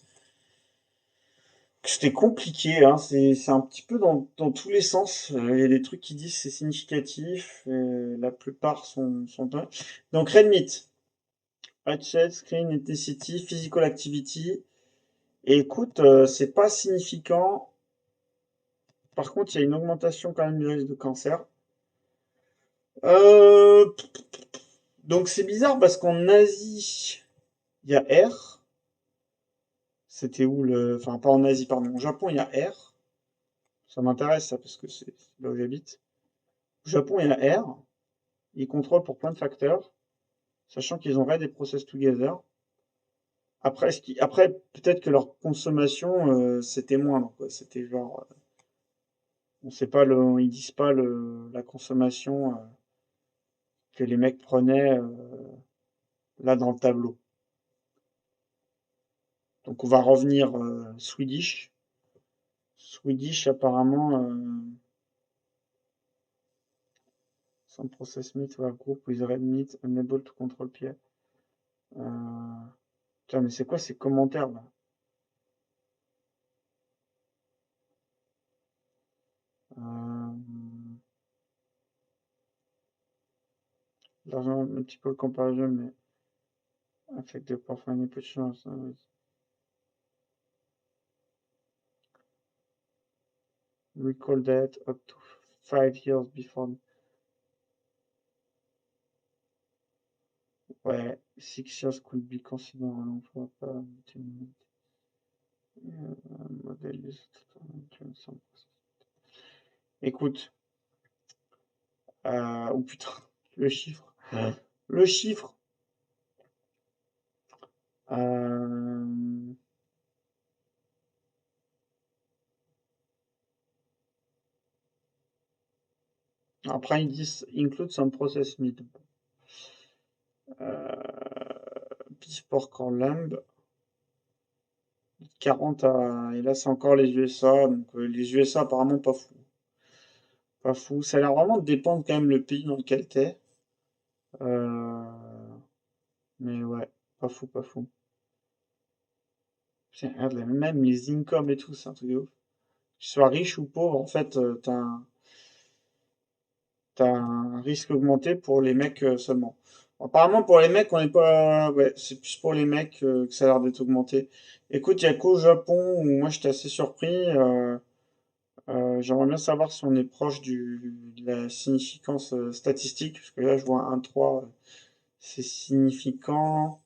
c'était compliqué, hein. C'est un petit peu dans tous les sens. Il y a des trucs qui disent c'est significatif. La plupart sont pas. Donc, Red Meat. Hatchet, Screen, Ethnicity, Physical Activity. Et écoute, c'est pas significant. Par contre, il y a une augmentation quand même du risque de cancer. Euh, donc c'est bizarre parce qu'en Asie, il y a R. C'était où le... Enfin, pas en Asie, pardon. Au Japon, il y a R. Ça m'intéresse, ça, parce que c'est là où j'habite. Au Japon, il y a R. Ils contrôlent pour plein de facteurs, sachant qu'ils ont Red et Process Together. Après, après peut-être que leur consommation, c'était moindre, quoi. C'était genre... on sait pas le... Ils disent pas la consommation que les mecs prenaient là dans le tableau. Donc on va revenir Swedish. Swedish apparemment some processed meat were group with red meat unable to control PF. Tiens, mais c'est quoi ces commentaires là? euh, L'argent multiple comparison mais affect the performance chance. Recall that up to 5 years before. Ouais, 6 years could be considered a long for model use. Écoute, oh putain, le chiffre. Ouais. Le chiffre. Euh, Après, ils disent include some processed meat. Beef pork or lamb. 40 à... Et là, c'est encore les USA. Donc, les USA, apparemment, pas fou. Pas fou. Ça a l'air vraiment de dépendre quand même le pays dans lequel t'es. Euh, Mais ouais, pas fou, pas fou. Putain, regarde, même les incomes et tout, c'est un truc de ouf. Que tu sois riche ou pauvre, en fait, t'as un... t'as un risque augmenté pour les mecs seulement. Apparemment, pour les mecs, on n'est pas. Ouais, c'est plus pour les mecs que ça a l'air d'être augmenté. Écoute, il y a qu'au Japon où moi j'étais assez surpris. J'aimerais bien savoir si on est proche de la significance statistique, parce que là je vois un 3, c'est significant,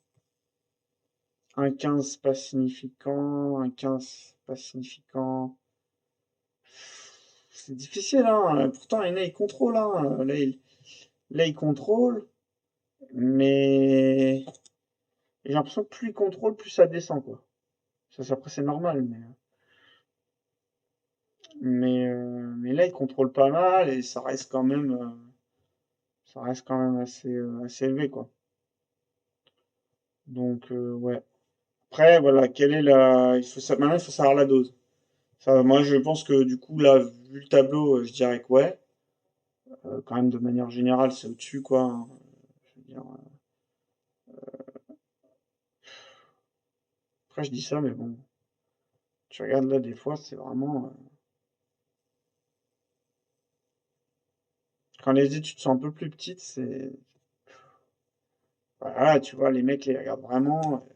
un 15 pas significant, un 15 pas significant. C'est difficile, hein. Pourtant, Ena, il contrôle, hein. Là, il contrôle, mais j'ai l'impression que plus il contrôle, plus ça descend, quoi. Après, c'est normal, mais là, il contrôle pas mal et ça reste quand même assez élevé, quoi. Donc, ouais. Après, voilà, quelle est la. Maintenant, il faut savoir la dose. Ça, moi, je pense que du coup, là, vu le tableau, je dirais que ouais. Quand même, de manière générale, c'est au-dessus, quoi, hein. Je veux dire, après, je dis ça, mais bon, tu regardes là, des fois, c'est vraiment. Quand les études sont un peu plus petites, c'est. Voilà, tu vois, les mecs les regardent vraiment.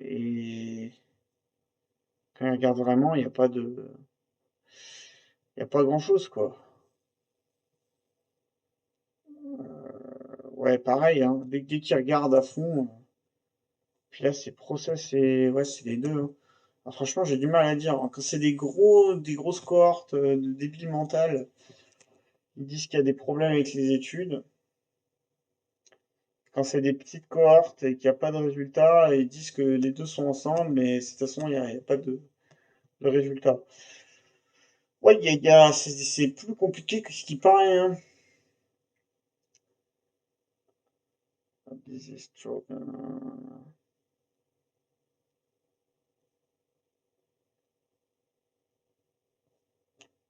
Et quand ils regardent vraiment, il n'y a pas de. Il y a pas grand-chose, quoi. Ouais, pareil, hein. Dès qu'ils regardent à fond. Puis là, c'est process et. Ouais, c'est les deux, hein. Alors, franchement, j'ai du mal à dire, hein. Quand c'est des grosses cohortes de débiles mentales, ils disent qu'il y a des problèmes avec les études. Quand c'est des petites cohortes et qu'il n'y a pas de résultat, ils disent que les deux sont ensemble, mais de toute façon, il y a pas de résultat. Ouais, c'est plus compliqué que ce qui paraît, hein. Busy stroke,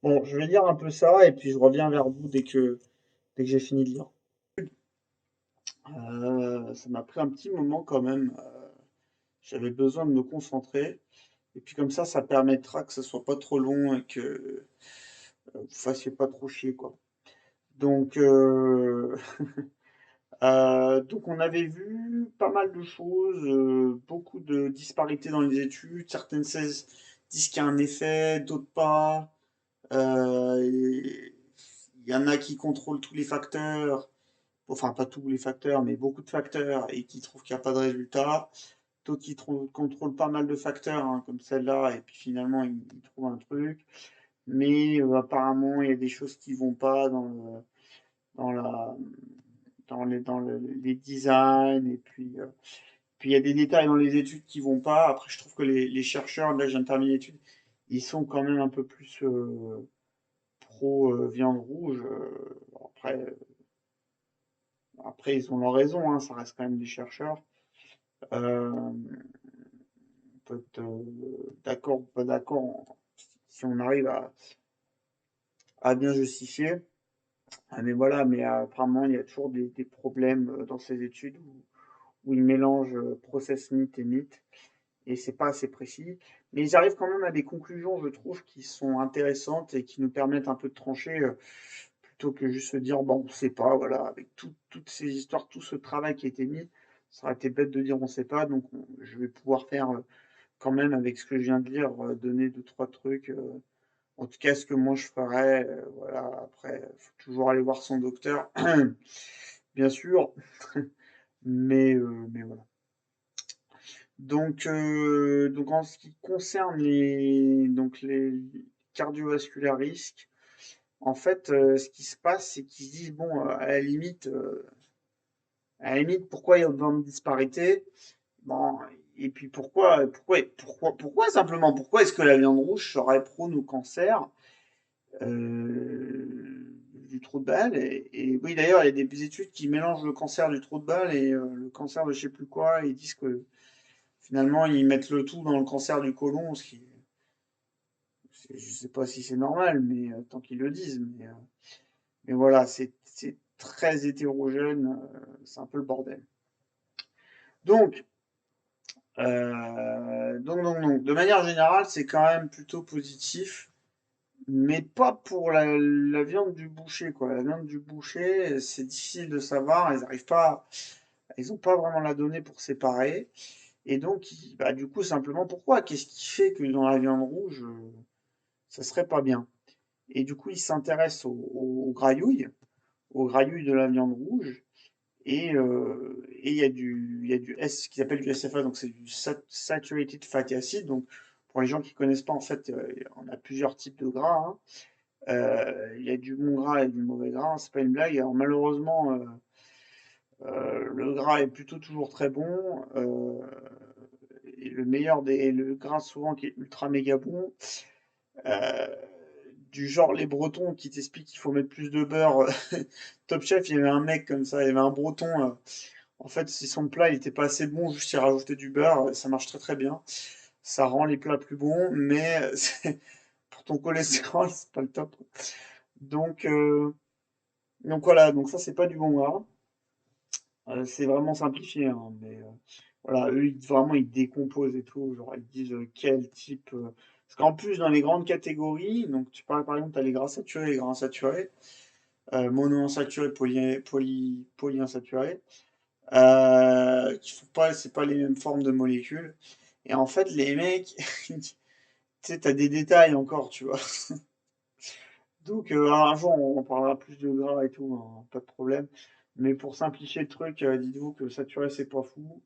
Bon, je vais lire un peu ça et puis je reviens vers vous dès que j'ai fini de lire. Ça m'a pris un petit moment quand même. J'avais besoin de me concentrer. Et puis comme ça permettra que ce soit pas trop long et que vous fassiez pas trop chier, quoi. Donc, donc on avait vu pas mal de choses, beaucoup de disparités dans les études. Certaines disent qu'il y a un effet, d'autres pas. Il y en a qui contrôlent tous les facteurs, enfin pas tous les facteurs, mais beaucoup de facteurs, et qui trouvent qu'il n'y a pas de résultat. D'autres qui contrôlent pas mal de facteurs, hein, comme celle-là, et puis finalement ils trouvent un truc. Mais apparemment, il y a des choses qui vont pas dans la, les designs, et puis il y a des détails dans les études qui vont pas. Après, je trouve que les chercheurs, là, j'ai terminé l'étude, ils sont quand même un peu plus pro viande rouge. Après, ils ont leur raison, hein, ça reste quand même des chercheurs. On peut être d'accord ou pas d'accord si on arrive à bien justifier. Ah, mais voilà, mais apparemment, il y a toujours des problèmes dans ces études où ils mélangent process mythe et mythe, et c'est pas assez précis. Mais ils arrivent quand même à des conclusions, je trouve, qui sont intéressantes et qui nous permettent un peu de trancher, plutôt que juste se dire, bon, on sait pas, voilà, avec toutes ces histoires, tout ce travail qui a été mis, ça aurait été bête de dire on sait pas, donc je vais pouvoir faire quand même, avec ce que je viens de dire, donner deux, trois trucs. En tout cas, ce que moi je ferais, voilà, après, faut toujours aller voir son docteur, bien sûr, mais voilà. Donc en ce qui concerne les cardiovasculaires risques, en fait, ce qui se passe, c'est qu'ils se disent, bon, à la limite, pourquoi il y a autant de disparités? Bon, et puis simplement, pourquoi est-ce que la viande rouge serait prône au cancer du trou de balle? Et oui, d'ailleurs, il y a des études qui mélangent le cancer du trou de balle et le cancer de je sais plus quoi. Ils disent que finalement, ils mettent le tout dans le cancer du côlon, je sais pas si c'est normal, mais tant qu'ils le disent. Mais voilà, c'est très hétérogène, c'est un peu le bordel. Donc, de manière générale, c'est quand même plutôt positif. mais pas pour la viande du boucher, quoi. La viande du boucher, c'est difficile de savoir, ils ont pas vraiment la donnée pour séparer. Et donc, bah, du coup, simplement, pourquoi? Qu'est-ce qui fait que dans la viande rouge, ça serait pas bien? Et du coup, ils s'intéressent aux graillouilles de la viande rouge. Et il y a du S, ce qu'ils appellent du SFA, donc c'est du Saturated Fatty Acid. Donc, pour les gens qui connaissent pas, en fait, on a plusieurs types de gras, hein. Il y a du bon gras et du mauvais gras, hein, c'est pas une blague. Alors, malheureusement, le gras est plutôt toujours très bon. Et le gras souvent qui est ultra méga bon. Euh, du genre les Bretons qui t'expliquent qu'il faut mettre plus de beurre. Top Chef, il y avait un mec comme ça, il y avait un Breton. En fait, si son plat il était pas assez bon, juste y rajouter du beurre, ça marche très très bien. Ça rend les plats plus bons, mais pour ton cholestérol, c'est pas le top. Donc, euh, donc voilà, donc ça c'est pas du bon gras. C'est vraiment simplifié, hein, mais voilà, eux vraiment ils décomposent et tout, genre ils disent quel type. Parce qu'en plus dans les grandes catégories, donc tu parles par exemple, tu as les gras saturés, les gras insaturés, monoinsaturés, polyinsaturés, qui font pas, c'est pas les mêmes formes de molécules. Et en fait, les mecs, tu sais, t'as des détails encore, tu vois. Donc, un jour, on parlera plus de gras et tout, hein, pas de problème. Mais pour simplifier le truc, dites-vous que saturé, c'est pas fou.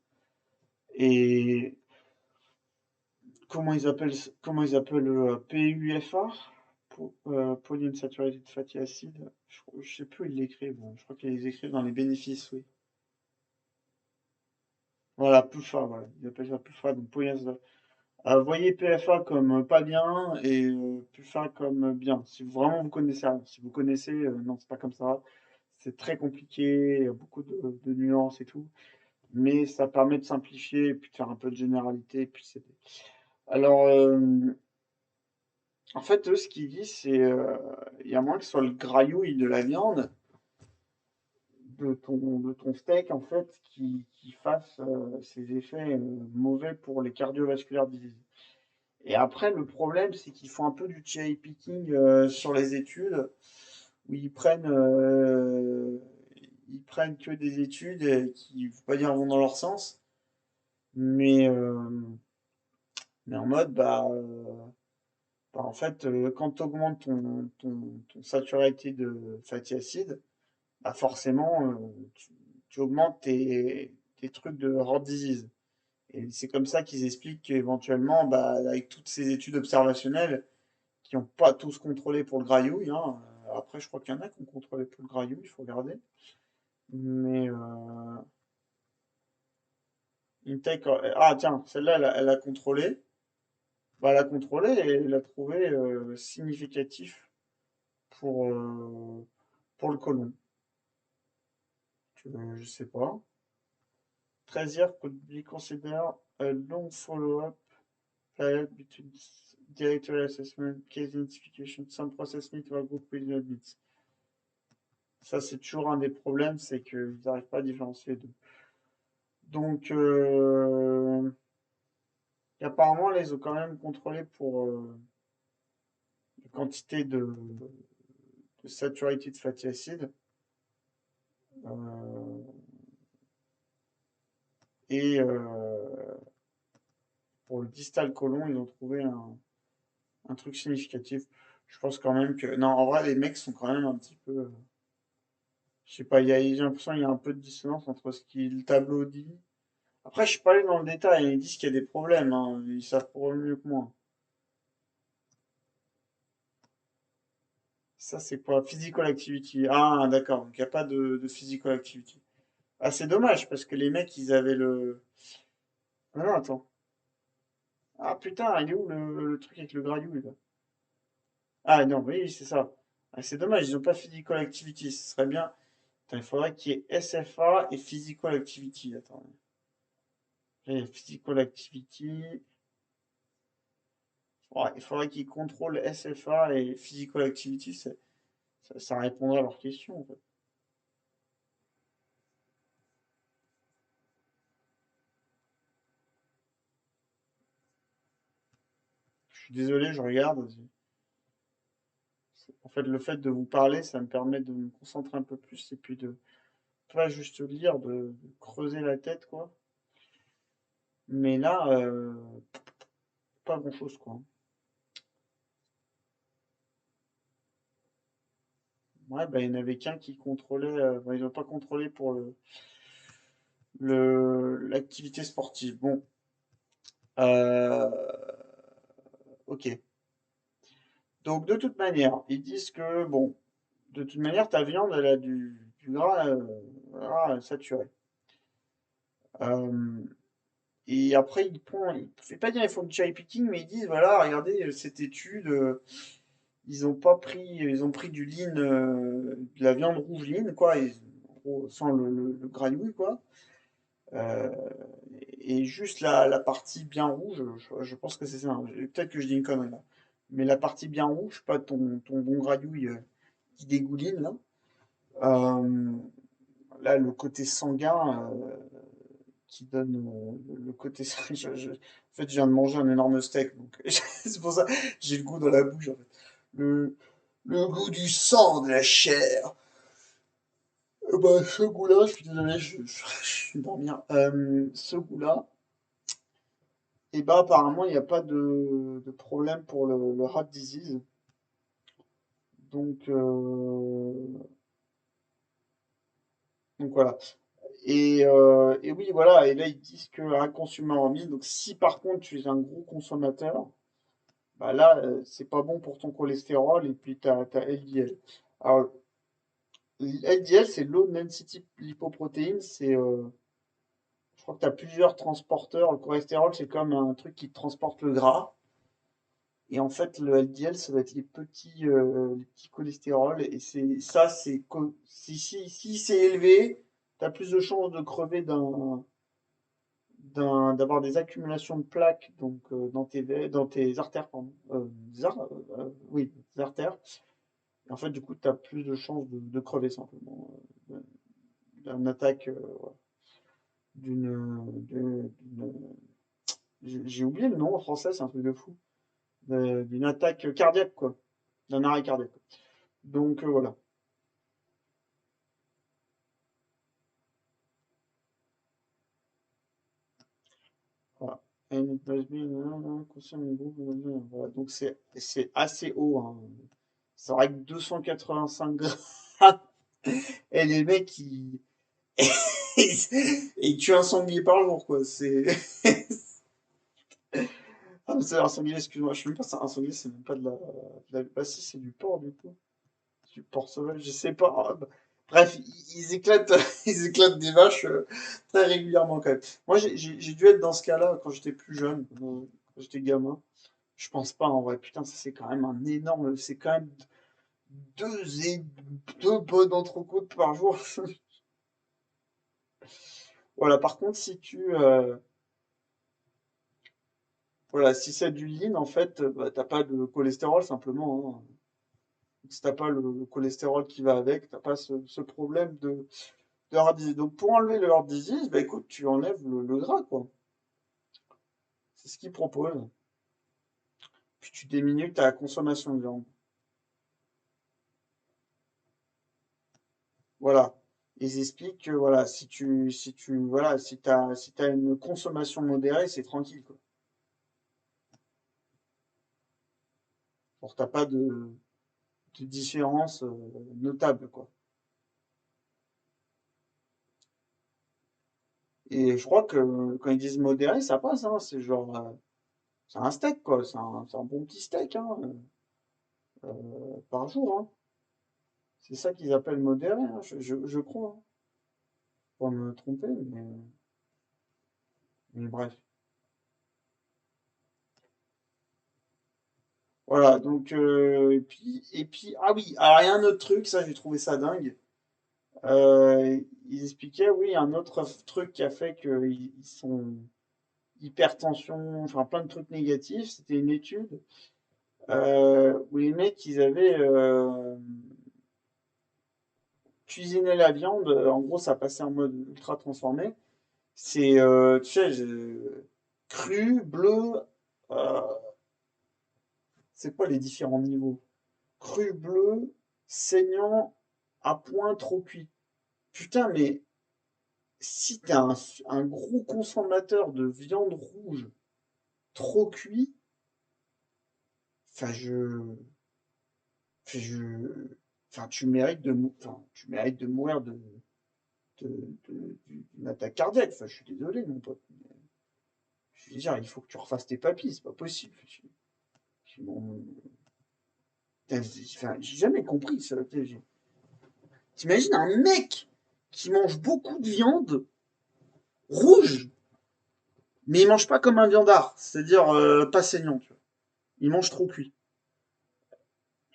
Et comment ils appellent PUFA? Polyunsaturated Fatty Acid. Je sais plus où ils l'écrivent. Bon, je crois qu'ils les écrivent dans les bénéfices, oui. Voilà, PUFA, voilà. Ils appellent ça PUFA, donc voyez PFA comme pas bien et PUFA comme bien. Si vraiment vous connaissez rien. Si vous connaissez, non, c'est pas comme ça. C'est très compliqué, il y a beaucoup de nuances et tout. Mais ça permet de simplifier et puis de faire un peu de généralité. Et puis c'est... Alors, en fait, eux, ce qu'ils disent, c'est il y a moins que ce soit le graillouille de la viande, de ton steak, en fait, qui fasse ces effets mauvais pour les cardiovasculaires disease. Et après, le problème, c'est qu'ils font un peu du cherry picking sur les études, où ils prennent que des études qui, faut pas dire, vont dans leur sens, mais, euh, mais en mode, bah, en fait, quand tu augmentes ton saturité de fatty acid, bah forcément, tu augmentes tes trucs de heart disease. Et c'est comme ça qu'ils expliquent qu'éventuellement, bah, avec toutes ces études observationnelles, qui n'ont pas tous contrôlé pour le graillouille, hein, après, je crois qu'il y en a qui ont contrôlé pour le graillouille, il faut regarder. Mais Intake, ah tiens, celle-là, elle a contrôlé. Bah, elle a contrôlé et elle a trouvé significatif pour le côlon. Je sais pas. 13 years could be considered a long follow-up period between directory assessment, case identification, some process meet or group with needs. Ça, c'est toujours un des problèmes, c'est qu'ils n'arrivent pas à différencier les deux. Donc, apparemment, là, ils ont quand même contrôlé pour la quantité de saturated fatty acid. Euh, et pour le distal colon, ils ont trouvé un truc significatif. Je pense quand même que... Non, en vrai, les mecs sont quand même un petit peu... je sais pas, j'ai l'impression qu'il y a un peu de dissonance entre ce que le tableau dit. Après, je suis pas allé dans le détail, ils disent qu'il y a des problèmes, hein, ils savent pour mieux que moi. Ça, c'est quoi? Physical activity. Ah, d'accord, donc il n'y a pas de physical activity. Ah, c'est dommage, parce que les mecs, ils avaient le... Ah non, attends. Ah putain, il est où le truc avec le graillou, là? Ah non, oui, c'est ça. Ah, c'est dommage, ils n'ont pas physical activity, ce serait bien. Attends, il faudrait qu'il y ait SFA et physical activity. Attends. Physical activity. Ouais, il faudrait qu'ils contrôlent SFA et physical activity, ça répondrait à leurs questions, en fait. Je suis désolé, je regarde. En fait, le fait de vous parler, ça me permet de me concentrer un peu plus et puis de pas juste lire, de creuser la tête, quoi. Mais là, pas grand-chose, quoi. Ouais, bah, il n'y en avait qu'un qui contrôlait, bah, ils n'ont pas contrôlé pour l'activité sportive. Bon, euh, ok. Donc, de toute manière, ils disent que, bon, de toute manière, ta viande, elle a du gras, saturé. Euh, et après, il fait pas dire ils font du cherry picking, mais ils disent, voilà, regardez, cette étude, ils ont pris du lean, de la viande rouge lean, quoi, en gros, sans le granouille, quoi. Euh, et juste la partie bien rouge, je pense que c'est ça, hein. Peut-être que je dis une connerie là. Mais la partie bien rouge, pas ton bon granouille qui dégouline là. Euh, Là, le côté sanguin qui donne le côté. En fait, je viens de manger un énorme steak, donc c'est pour ça que j'ai le goût dans la bouche en fait. Le, le goût du sang, de la chair. Bah, ce goût-là, je suis désolé, je vais dormir. Ce goût-là, et bah apparemment, il n'y a pas de problème pour le heart disease. Donc, donc voilà. Et oui, voilà. Et là, ils disent qu'un consumer en mille. Donc, si par contre tu es un gros consommateur, bah là, c'est pas bon pour ton cholestérol et puis t'as LDL. Alors, LDL, c'est Low Density Lipoprotein. Je crois que tu as plusieurs transporteurs. Le cholestérol, c'est comme un truc qui transporte le gras. Et en fait, le LDL, ça va être les petits cholestérols. Et c'est ça, si c'est élevé, tu as plus de chances de crever d'avoir des accumulations de plaques donc, dans tes artères, pardon. Oui, des artères. Et en fait, du coup, tu as plus de chances de crever simplement. D'une attaque, ouais, j'ai oublié le nom en français, c'est un truc de fou. D'une attaque cardiaque, quoi. D'un arrêt cardiaque. Donc voilà. Voilà. And it must be, consume group, voilà. Donc c'est assez haut, hein. C'est vrai que 285 grammes. Et les mecs, ils tuent un sanglier par jour, quoi. C'est. Ah, mais c'est un sanglier, excuse-moi, je sais même pas, un sanglier, c'est même pas bah si, c'est du porc, du coup. Du porc sauvage, je sais pas. Ah, bah, bref, ils éclatent, ils éclatent des vaches très régulièrement, quand même. Moi, j'ai dû être dans ce cas-là quand j'étais plus jeune, quand j'étais gamin. Je pense pas, en vrai. Putain, ça, c'est quand même un énorme. C'est quand même deux, et, deux bonnes entrecôtes par jour. Voilà, par contre, voilà, si c'est du lean, en fait, bah, t'as pas de cholestérol simplement, hein. Si t'as pas le cholestérol qui va avec, t'as pas ce problème de heart disease. Donc pour enlever le heart disease, bah écoute, tu enlèves le gras, quoi. C'est ce qu'ils proposent. Puis tu diminues ta consommation de viande. Voilà. Ils expliquent que voilà, voilà, si t'as une consommation modérée, c'est tranquille, quoi. Genre, t'as pas de différence notable, quoi. Et je crois que quand ils disent modéré, ça passe, hein. C'est genre, c'est un steak, quoi. C'est un bon petit steak, hein, par jour, hein. C'est ça qu'ils appellent modéré, hein, je crois, hein. Pour me tromper, mais bref. Voilà, donc, ah oui, alors il y a un autre truc, ça j'ai trouvé ça dingue. Ils expliquaient, oui, un autre truc qui a fait qu'ils sont hypertension, enfin plein de trucs négatifs. C'était une étude où les mecs, ils avaient cuisiné la viande. En gros, ça passait en mode ultra transformé. C'est, tu sais, cru, bleu. euh, c'est quoi les différents niveaux? cru bleu, saignant, à point trop cuit. Putain, mais si t'es un gros consommateur de viande rouge trop cuit, enfin je, enfin tu mérites de mourir d'une attaque cardiaque. Enfin, je suis désolé, mon pote. Je veux dire, il faut que tu refasses tes papiers, c'est pas possible. Bon, enfin, j'ai jamais compris ça. T'imagines un mec qui mange beaucoup de viande rouge, mais il mange pas comme un viandard, c'est-à-dire pas saignant, tu vois. Il mange trop cuit.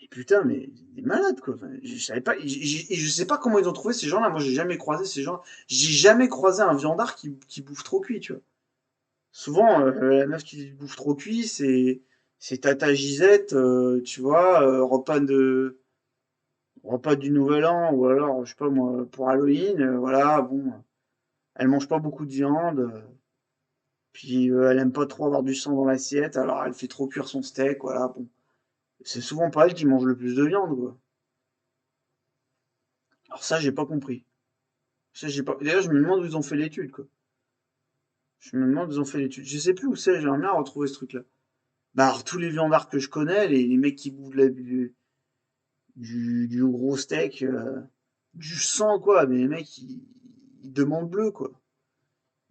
Et putain, mais il est malade, quoi. Enfin, je savais pas, je sais pas comment ils ont trouvé ces gens-là. Moi, j'ai jamais croisé ces gens. J'ai jamais croisé un viandard qui bouffe trop cuit, tu vois. Souvent, la meuf qui bouffe trop cuit, c'est Tata Gisette, tu vois, repas du Nouvel An, ou alors, je sais pas moi, pour Halloween, voilà, bon, elle mange pas beaucoup de viande, puis elle aime pas trop avoir du sang dans l'assiette, alors elle fait trop cuire son steak, voilà, bon. C'est souvent pas elle qui mange le plus de viande, quoi. Alors ça, j'ai pas compris. Ça, j'ai pas... D'ailleurs, je me demande où ils ont fait l'étude, quoi. Je me demande où ils ont fait l'étude. Je sais plus où c'est, j'aimerais bien retrouver ce truc-là. Bah, alors, tous les viandards que je connais, les mecs qui bouffent du gros steak, du sang, quoi. Mais les mecs, ils demandent bleu, quoi.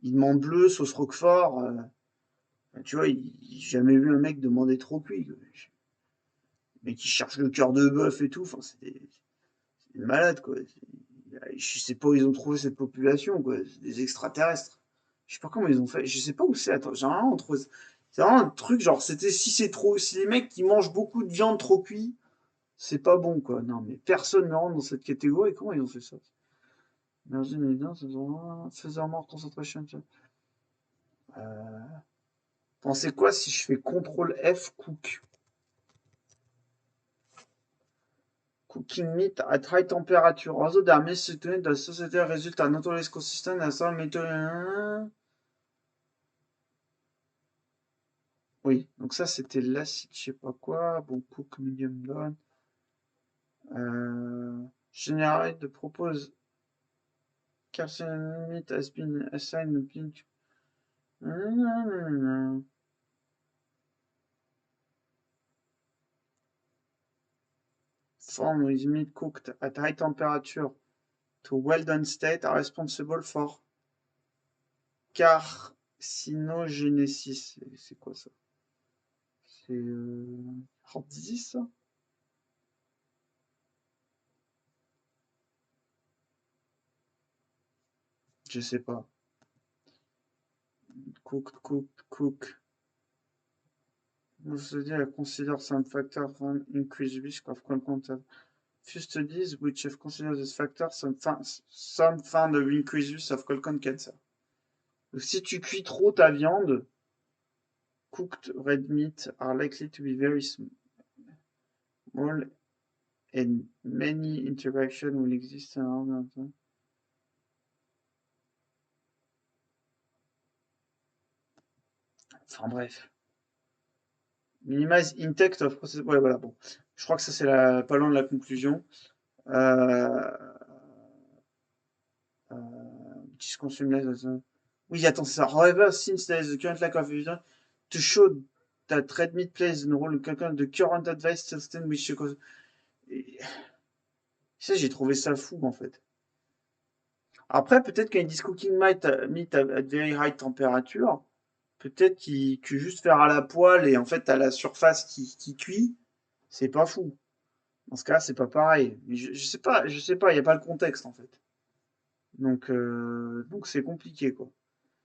Ils demandent bleu, sauce roquefort. Tu vois, j'ai jamais vu un mec demander trop cuit, quoi. Mais qui cherche le cœur de bœuf et tout. Enfin, c'est des malades, quoi. Je sais pas où ils ont trouvé cette population, quoi. C'est des extraterrestres. Je sais pas comment ils ont fait. Je sais pas où c'est. Attends, j'ai vraiment trouvé. C'est vraiment un truc, genre, c'était si les mecs qui mangent beaucoup de viande trop cuit, c'est pas bon, quoi. Non, mais personne ne rentre dans cette catégorie. Comment ils ont fait ça? Imagine évidence, faisant mort, concentration. Euh, Pensez quoi si je fais CTRL F cook? Cooking meat at high temperature. Although there are many situations, the society result are not always consistent and some method. Oui, donc ça c'était l'acide, je sais pas quoi. Bon, cook medium done. Generate de propose calcium meat has been assigned a pink. Form with meat cooked at high temperature to well done state are responsible for carcinogénésis. C'est quoi ça? C'est heart disease, ça? Je sais pas. Cook. Study consider some factors for increased risk of contact. Few studies which have considered this factor, some found a increased risk of colon cancer. Donc, si tu cuis trop ta viande, cooked red meat are likely to be very small and many interactions will exist around them. Enfin bref. Minimize intake of process. Ouais, voilà, bon. Je crois que ça, c'est pas loin de la conclusion. Euh, Disconsume less. Oui, attends, c'est ça. However, since there is a current lack of evidence to show that red meat plays a role in the current advice system which ça, j'ai trouvé ça fou, en fait. Après, peut-être qu'ils disent cooking meat at very high temperature, peut-être que juste faire à la poêle et en fait, à la surface qui cuit, c'est pas fou. Dans ce cas, c'est pas pareil. Mais je sais pas, il n'y a pas le contexte, en fait. Donc c'est compliqué, quoi.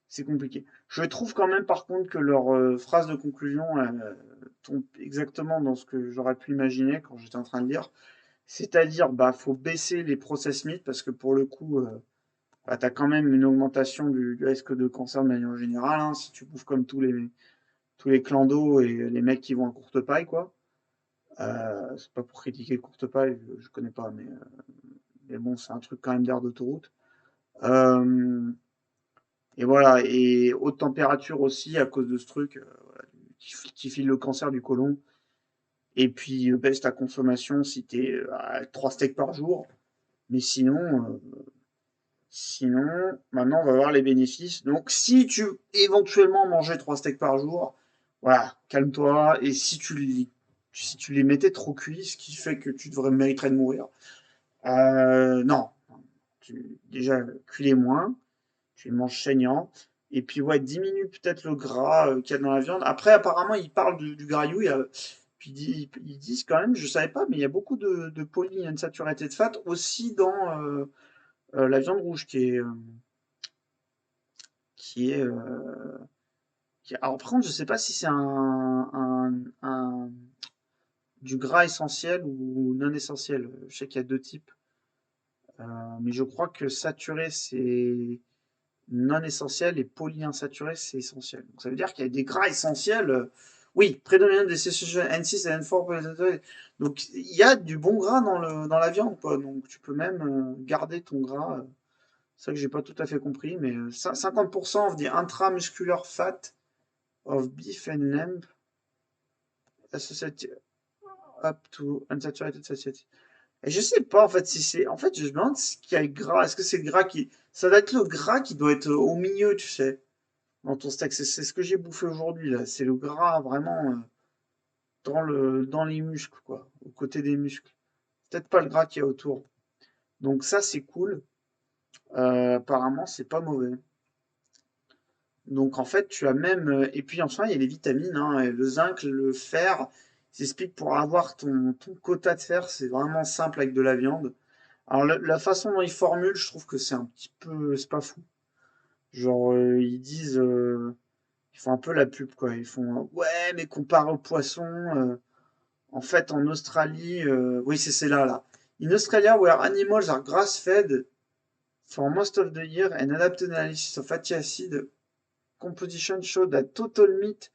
C'est compliqué. Je trouve quand même, par contre, que leur phrase de conclusion tombe exactement dans ce que j'aurais pu imaginer quand j'étais en train de lire. C'est-à-dire, bah, faut baisser les process meat parce que pour le coup, bah, tu as quand même une augmentation du risque de cancer de manière générale, hein, si tu bouffes comme tous les clandos et les mecs qui vont à courte paille, quoi. C'est pas pour critiquer courte paille, je connais pas, mais bon, c'est un truc quand même d'air d'autoroute. Euh, et voilà, et haute température aussi à cause de ce truc voilà, qui file le cancer du côlon. Et puis baisse ta consommation si tu es à 3 steaks par jour. Mais sinon, maintenant, on va voir les bénéfices. Donc, si tu éventuellement mangeais 3 steaks par jour, voilà, calme-toi. Et si tu les mettais trop cuits, ce qui fait que tu devrais mériterais de mourir, non. Déjà, cuis-les moins, tu les manges saignants. Et puis, ouais, diminue peut-être le gras qu'il y a dans la viande. Après, apparemment, ils parlent du gras you. Puis ils disent quand même, je savais pas, mais il y a beaucoup de polyunsaturated fat aussi dans la viande rouge qui est, alors par contre, je sais pas si c'est du gras essentiel ou non essentiel. Je sais qu'il y a deux types, mais je crois que saturé c'est non essentiel et polyinsaturé c'est essentiel. Donc ça veut dire qu'il y a des gras essentiels. Oui, prédominant des saturation N6 et N4 polyinsaturés. Donc il y a du bon gras dans la viande, quoi. Donc tu peux même garder ton gras. C'est ça que j'ai pas tout à fait compris, mais 50% of the intramuscular fat of beef and lamb associated up to unsaturated satiety. Et je sais pas en fait si c'est. En fait, je me demande ce qu'il y a de gras. Est-ce que c'est le gras qui. Ça doit être le gras qui doit être au milieu, tu sais, dans ton steak. C'est ce que j'ai bouffé aujourd'hui là. C'est le gras vraiment dans les muscles, quoi. Aux côtés des muscles. Peut-être pas le gras qu'il y a autour. Donc ça, c'est cool. Apparemment, c'est pas mauvais. Donc en fait, tu as même. Et puis enfin, il y a les vitamines, hein, et le zinc, le fer. Ils expliquent pour avoir ton quota de fer, c'est vraiment simple avec de la viande. Alors la façon dont ils formulent, je trouve que c'est un petit peu. C'est pas fou. Genre, ils disent. Ils font un peu la pub, quoi. Ils font ouais, mais comparé au poisson, en fait, en Australie. Oui, c'est là, là. In Australia, where animals are grass-fed for most of the year and adapted analysis of fatty acid composition show that total meat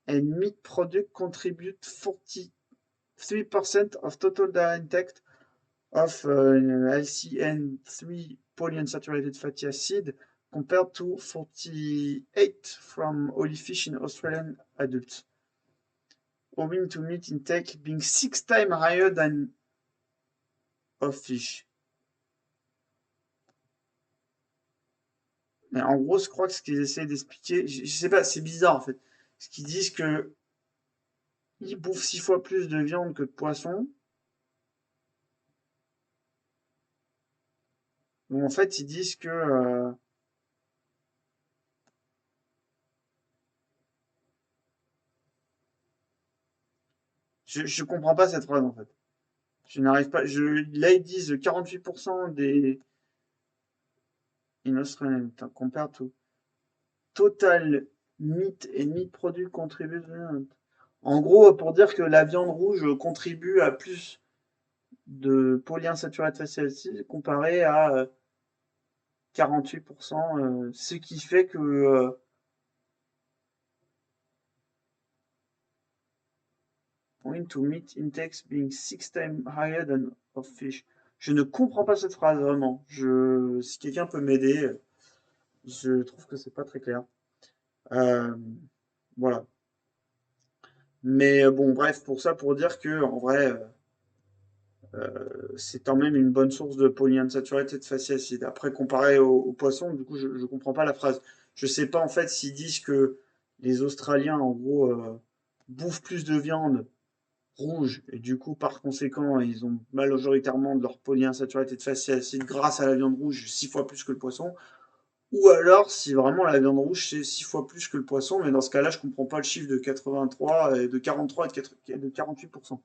and meat product contribute 43% of total diet intake of LCN3 polyunsaturated fatty acid compared to 48 from olive fish in Australian adults, owing to meat intake being 6 times higher than of fish. Mais en gros, je crois que ce qu'ils essaient d'expliquer, je sais pas, c'est bizarre en fait. Ce qu'ils disent que ils bouffent 6 fois plus de viande que de poisson. Donc en fait, ils disent que je comprends pas cette phrase en fait. Je n'arrive pas. Là, ils disent 48% des in Australian compared to total meat and meat product contribute. En gros, pour dire que la viande rouge contribue à plus de polyinsaturate fatty acid comparé à 48%, ce qui fait que point to meat intakes being 6 times higher than of fish. Je ne comprends pas cette phrase vraiment. Si quelqu'un peut m'aider, je trouve que c'est pas très clair. Euh, voilà. Mais bon, bref, pour ça, pour dire que en vrai, c'est quand même une bonne source de polyunsaturated fatty acid. Après, comparé au poisson, du coup, je comprends pas la phrase. Je sais pas en fait s'ils disent que les Australiens, en gros, bouffent plus de viande rouge et du coup, par conséquent, ils ont majoritairement de leur polyunsaturated fatty acid grâce à la viande rouge 6 fois plus que le poisson. Ou alors, si vraiment la viande rouge, c'est 6 fois plus que le poisson, mais dans ce cas-là, je comprends pas le chiffre de 83, et de 43 et de 48%.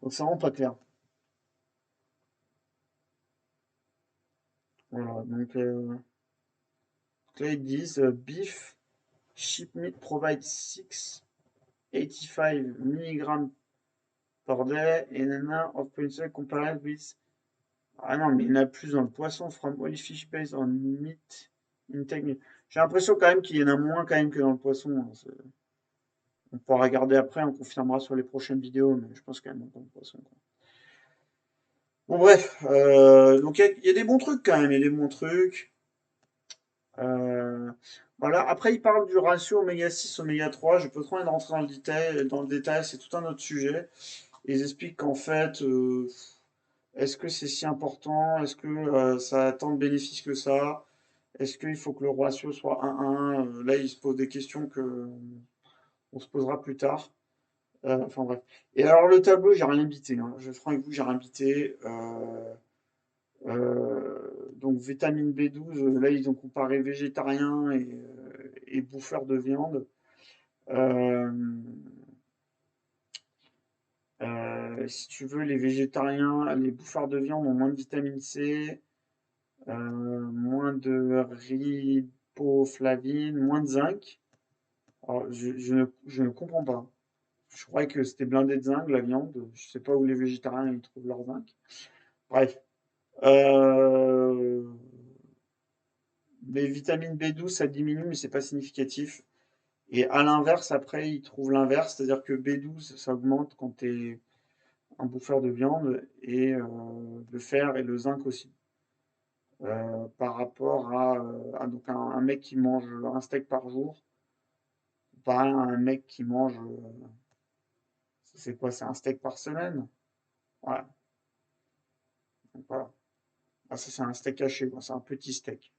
Donc, c'est vraiment pas clair. Voilà, donc là, ils disent beef, sheep meat provides 685 mg per day and an hour of protein compared with. Ah non, mais il y en a plus dans le poisson, from only fish based on meat intake. J'ai l'impression quand même qu'il y en a moins quand même que dans le poisson, hein. On pourra regarder après, on confirmera sur les prochaines vidéos, mais je pense quand même dans le poisson, quoi. Bon bref, donc il y a des bons trucs quand même, il y a des bons trucs. Euh, voilà. Après, il parle du ratio oméga 6, oméga 3. Je peux trop en rentrer dans le détail, c'est tout un autre sujet. Ils expliquent qu'en fait, est-ce que c'est si important? Est-ce que ça a tant de bénéfices que ça? Est-ce qu'il faut que le ratio soit 1-1? Là, ils se posent des questions que on se posera plus tard. Enfin bref. Et alors le tableau, j'ai rien bité, hein. Je ferai avec vous, j'ai rien bité. Donc vitamine B12, là ils ont comparé végétarien et bouffeur de viande. Euh, Si tu veux, les végétariens, les bouffeurs de viande ont moins de vitamine C, moins de riboflavine, moins de zinc. Alors, je ne comprends pas. Je croyais que c'était blindé de zinc, la viande. Je sais pas où les végétariens ils trouvent leur zinc. Bref. Euh, les vitamines B12, ça diminue, mais c'est pas significatif. Et à l'inverse, après, ils trouvent l'inverse, c'est-à-dire que B12, ça augmente quand tu es un bouffeur de viande, et le fer et le zinc aussi. Par rapport à donc un mec qui mange un steak par jour, pas un mec qui mange, c'est quoi, c'est un steak par semaine? Voilà, donc voilà. Ah, ça, c'est un steak haché, quoi. C'est un petit steak.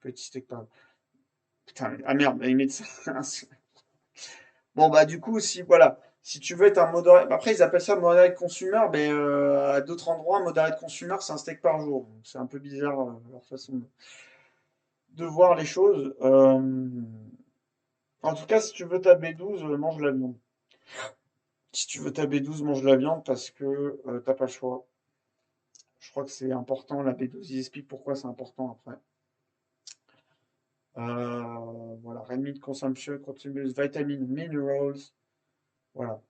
Petit steak pas. Putain, ah merde, ils mettent ça. Bon, bah, du coup, si, voilà. Si tu veux être un moderate. Après, ils appellent ça moderate consumer, mais à d'autres endroits, moderate consumer, c'est un steak par jour. Donc, c'est un peu bizarre, leur façon de voir les choses. En tout cas, si tu veux ta B12, mange la viande. Si tu veux ta B12, mange la viande parce que t'as pas le choix. Je crois que c'est important, la B12. Ils expliquent pourquoi c'est important après. Voilà, red meat consumption contributes vitamin minerals. Voilà.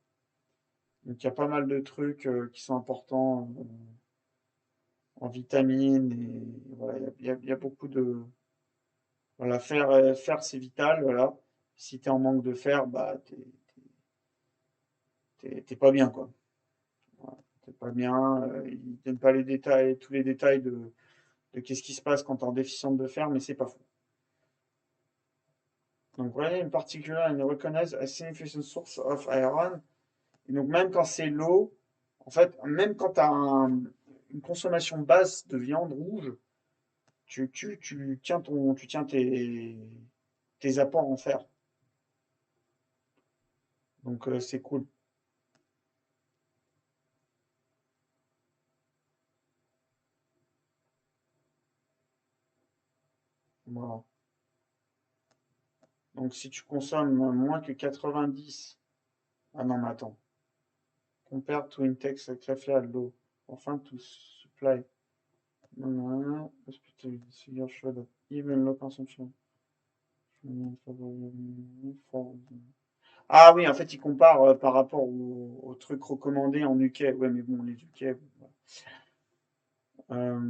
Donc il y a pas mal de trucs qui sont importants en vitamines et voilà, il y a beaucoup de voilà, fer c'est vital, voilà. Si t'es en manque de fer, bah t'es pas bien quoi. Voilà. T'es pas bien. Ils donnent pas les détails, tous les détails de qu'est-ce qui se passe quand t'es en déficience de fer, mais c'est pas faux. Donc voilà, une particular and recognized as significant source of iron. Et donc même quand c'est l'eau, en fait, même quand tu as une consommation basse de viande rouge, tu tiens tes apports en fer. Donc c'est cool. Voilà. Donc si tu consommes moins que 90, ah non mais attends, compared to intake sacrificial low, enfin to supply, non, non, non, hospital, severe should even low consumption. Ah oui, en fait, il compare par rapport aux trucs recommandés en UK. Ouais, mais bon, les UK, bon, voilà.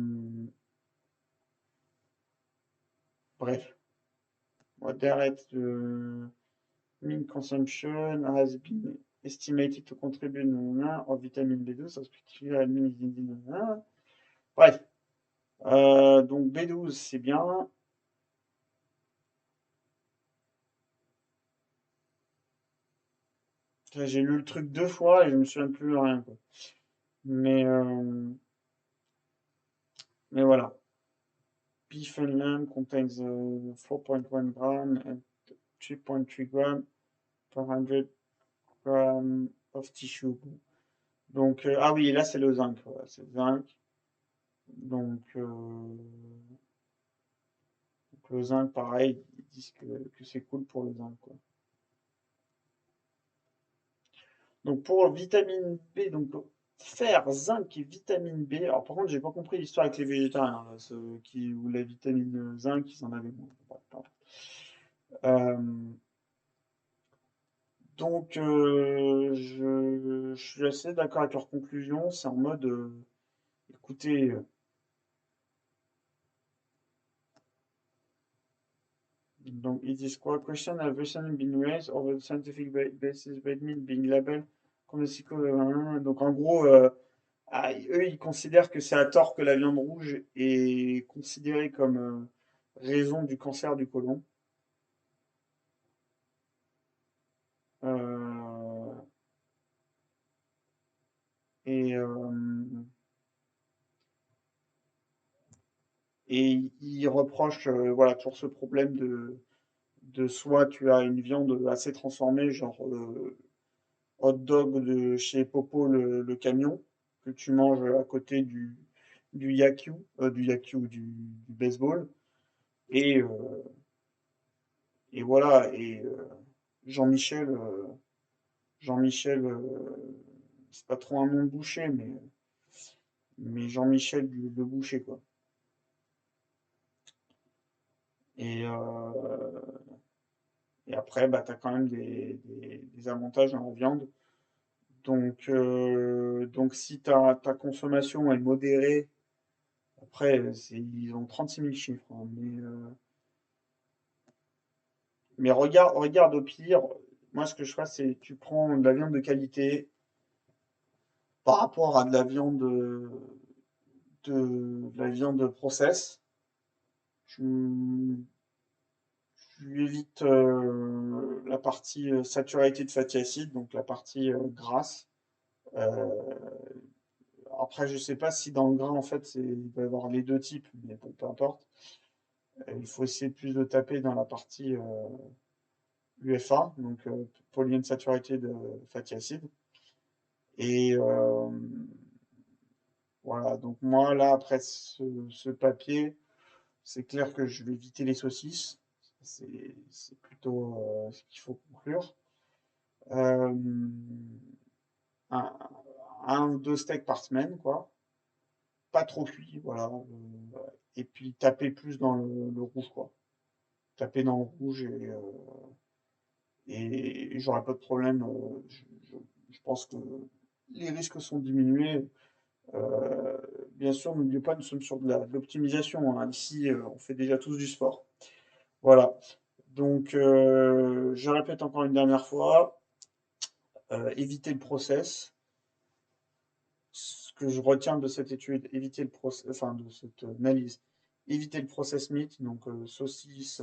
Bref, moderate mean consumption has been estimated to contribute nanana, of vitamin B12, particularly nanana. Bref, donc B12, c'est bien. J'ai lu le truc deux fois et je me souviens plus de rien, quoi. Mais, euh, mais voilà. Beef and lamb contains 4.1 gram and 3.3 gram per 100 gram of tissue. Donc, ah oui, là c'est le zinc, voilà, c'est le zinc. Donc, le zinc, pareil, ils disent que c'est cool pour le zinc, quoi. Donc pour vitamine B, donc fer, zinc et vitamine B. Alors par contre, j'ai pas compris l'histoire avec les végétariens, là, ceux qui où la vitamine zinc, ils en avaient moins. Bon, pardon. Euh, donc je suis assez d'accord avec leur conclusion. C'est en mode, écoutez, donc ils disent quoi? Question have recently been raised over the scientific basis by mean being labeled comme donc en gros. Ah, eux, ils considèrent que c'est à tort que la viande rouge est considérée comme raison du cancer du côlon. Euh, Et, et il reproche voilà, pour ce problème de soit tu as une viande assez transformée, genre hot dog de chez Popo le camion, que tu manges à côté du Yakyu, du baseball. Et, et voilà, et Jean-Michel, Jean-Michel, c'est pas trop un nom de boucher, mais Jean-Michel le boucher, quoi. Et, et après, bah, tu as quand même des avantages dans la viande. Donc si ta consommation est modérée, après, ils ont 36 000 chiffres, hein, mais regarde au pire, moi ce que je ferais, c'est tu prends de la viande de qualité par rapport à de la viande process. Tu, tu évites la partie saturated fatty acid, donc la partie grasse. Euh, Après, je sais pas si dans le gras, en fait, il va y avoir les deux types, mais bon, peu importe. Il faut essayer plus de taper dans la partie UFA, donc polyunsaturated fatty acid. Et voilà, donc moi, là, après ce papier, c'est clair que je vais éviter les saucisses. C'est plutôt ce qu'il faut conclure. Euh, un, un ou deux steaks par semaine, quoi. Pas trop cuit, voilà. Et puis taper plus dans le rouge, quoi. Taper dans le rouge et j'aurai pas de problème. Je pense que les risques sont diminués. Euh, Bien sûr, n'oubliez pas, nous sommes sur de l'optimisation, hein. Ici, on fait déjà tous du sport. Voilà. Donc, je répète encore une dernière fois, éviter le process. Ce que je retiens de cette étude, éviter le process, enfin de cette analyse, éviter le process meat, donc saucisses,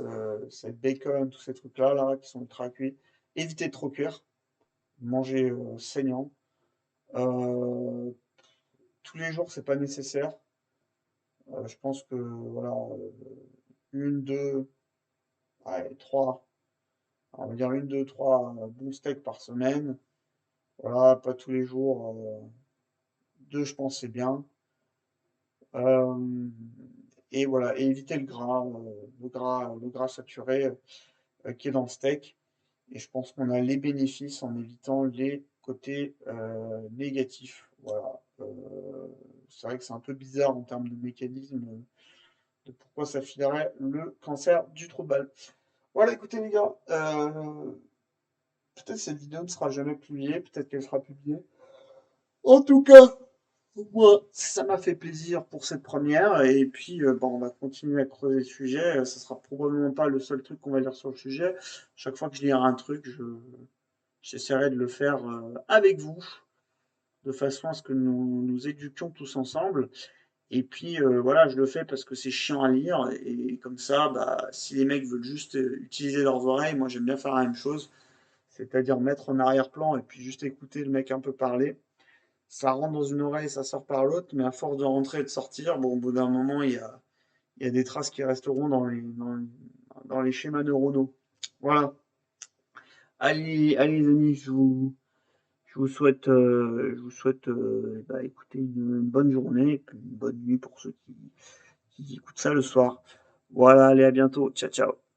c'est bacon, tous ces trucs-là, là, qui sont ultra cuits. Éviter de trop cuire, manger saignant. Euh, Tous les jours, c'est pas nécessaire. Je pense que voilà, une, deux, ouais, trois, on va dire une, deux, trois bons steaks par semaine. Voilà, pas tous les jours. Deux, je pense, c'est bien. Euh, et voilà, et éviter le gras saturé qui est dans le steak. Et je pense qu'on a les bénéfices en évitant les côtés négatifs. Voilà. C'est vrai que c'est un peu bizarre en termes de mécanisme de pourquoi ça filerait le cancer du trou de balle. Voilà, écoutez les gars, peut-être cette vidéo ne sera jamais publiée, peut-être qu'elle sera publiée. En tout cas, moi, ça m'a fait plaisir pour cette première, et puis bon, on va continuer à creuser le sujet. Ça sera probablement pas le seul truc qu'on va dire sur le sujet. Chaque fois que je lirai un truc, j'essaierai de le faire avec vous, de façon à ce que nous nous éduquions tous ensemble. Et puis voilà, je le fais parce que c'est chiant à lire, et comme ça, bah, si les mecs veulent juste utiliser leurs oreilles, moi j'aime bien faire la même chose, c'est-à-dire mettre en arrière-plan et puis juste écouter le mec un peu parler. Ça rentre dans une oreille, ça sort par l'autre, mais à force de rentrer et de sortir, bon, au bout d'un moment, il y a des traces qui resteront dans les schémas neuronaux. Voilà. Allez, allez les amis, je vous souhaite bah, écoutez, une bonne journée et puis une bonne nuit pour ceux qui écoutent ça le soir. Voilà, allez, à bientôt. Ciao, ciao.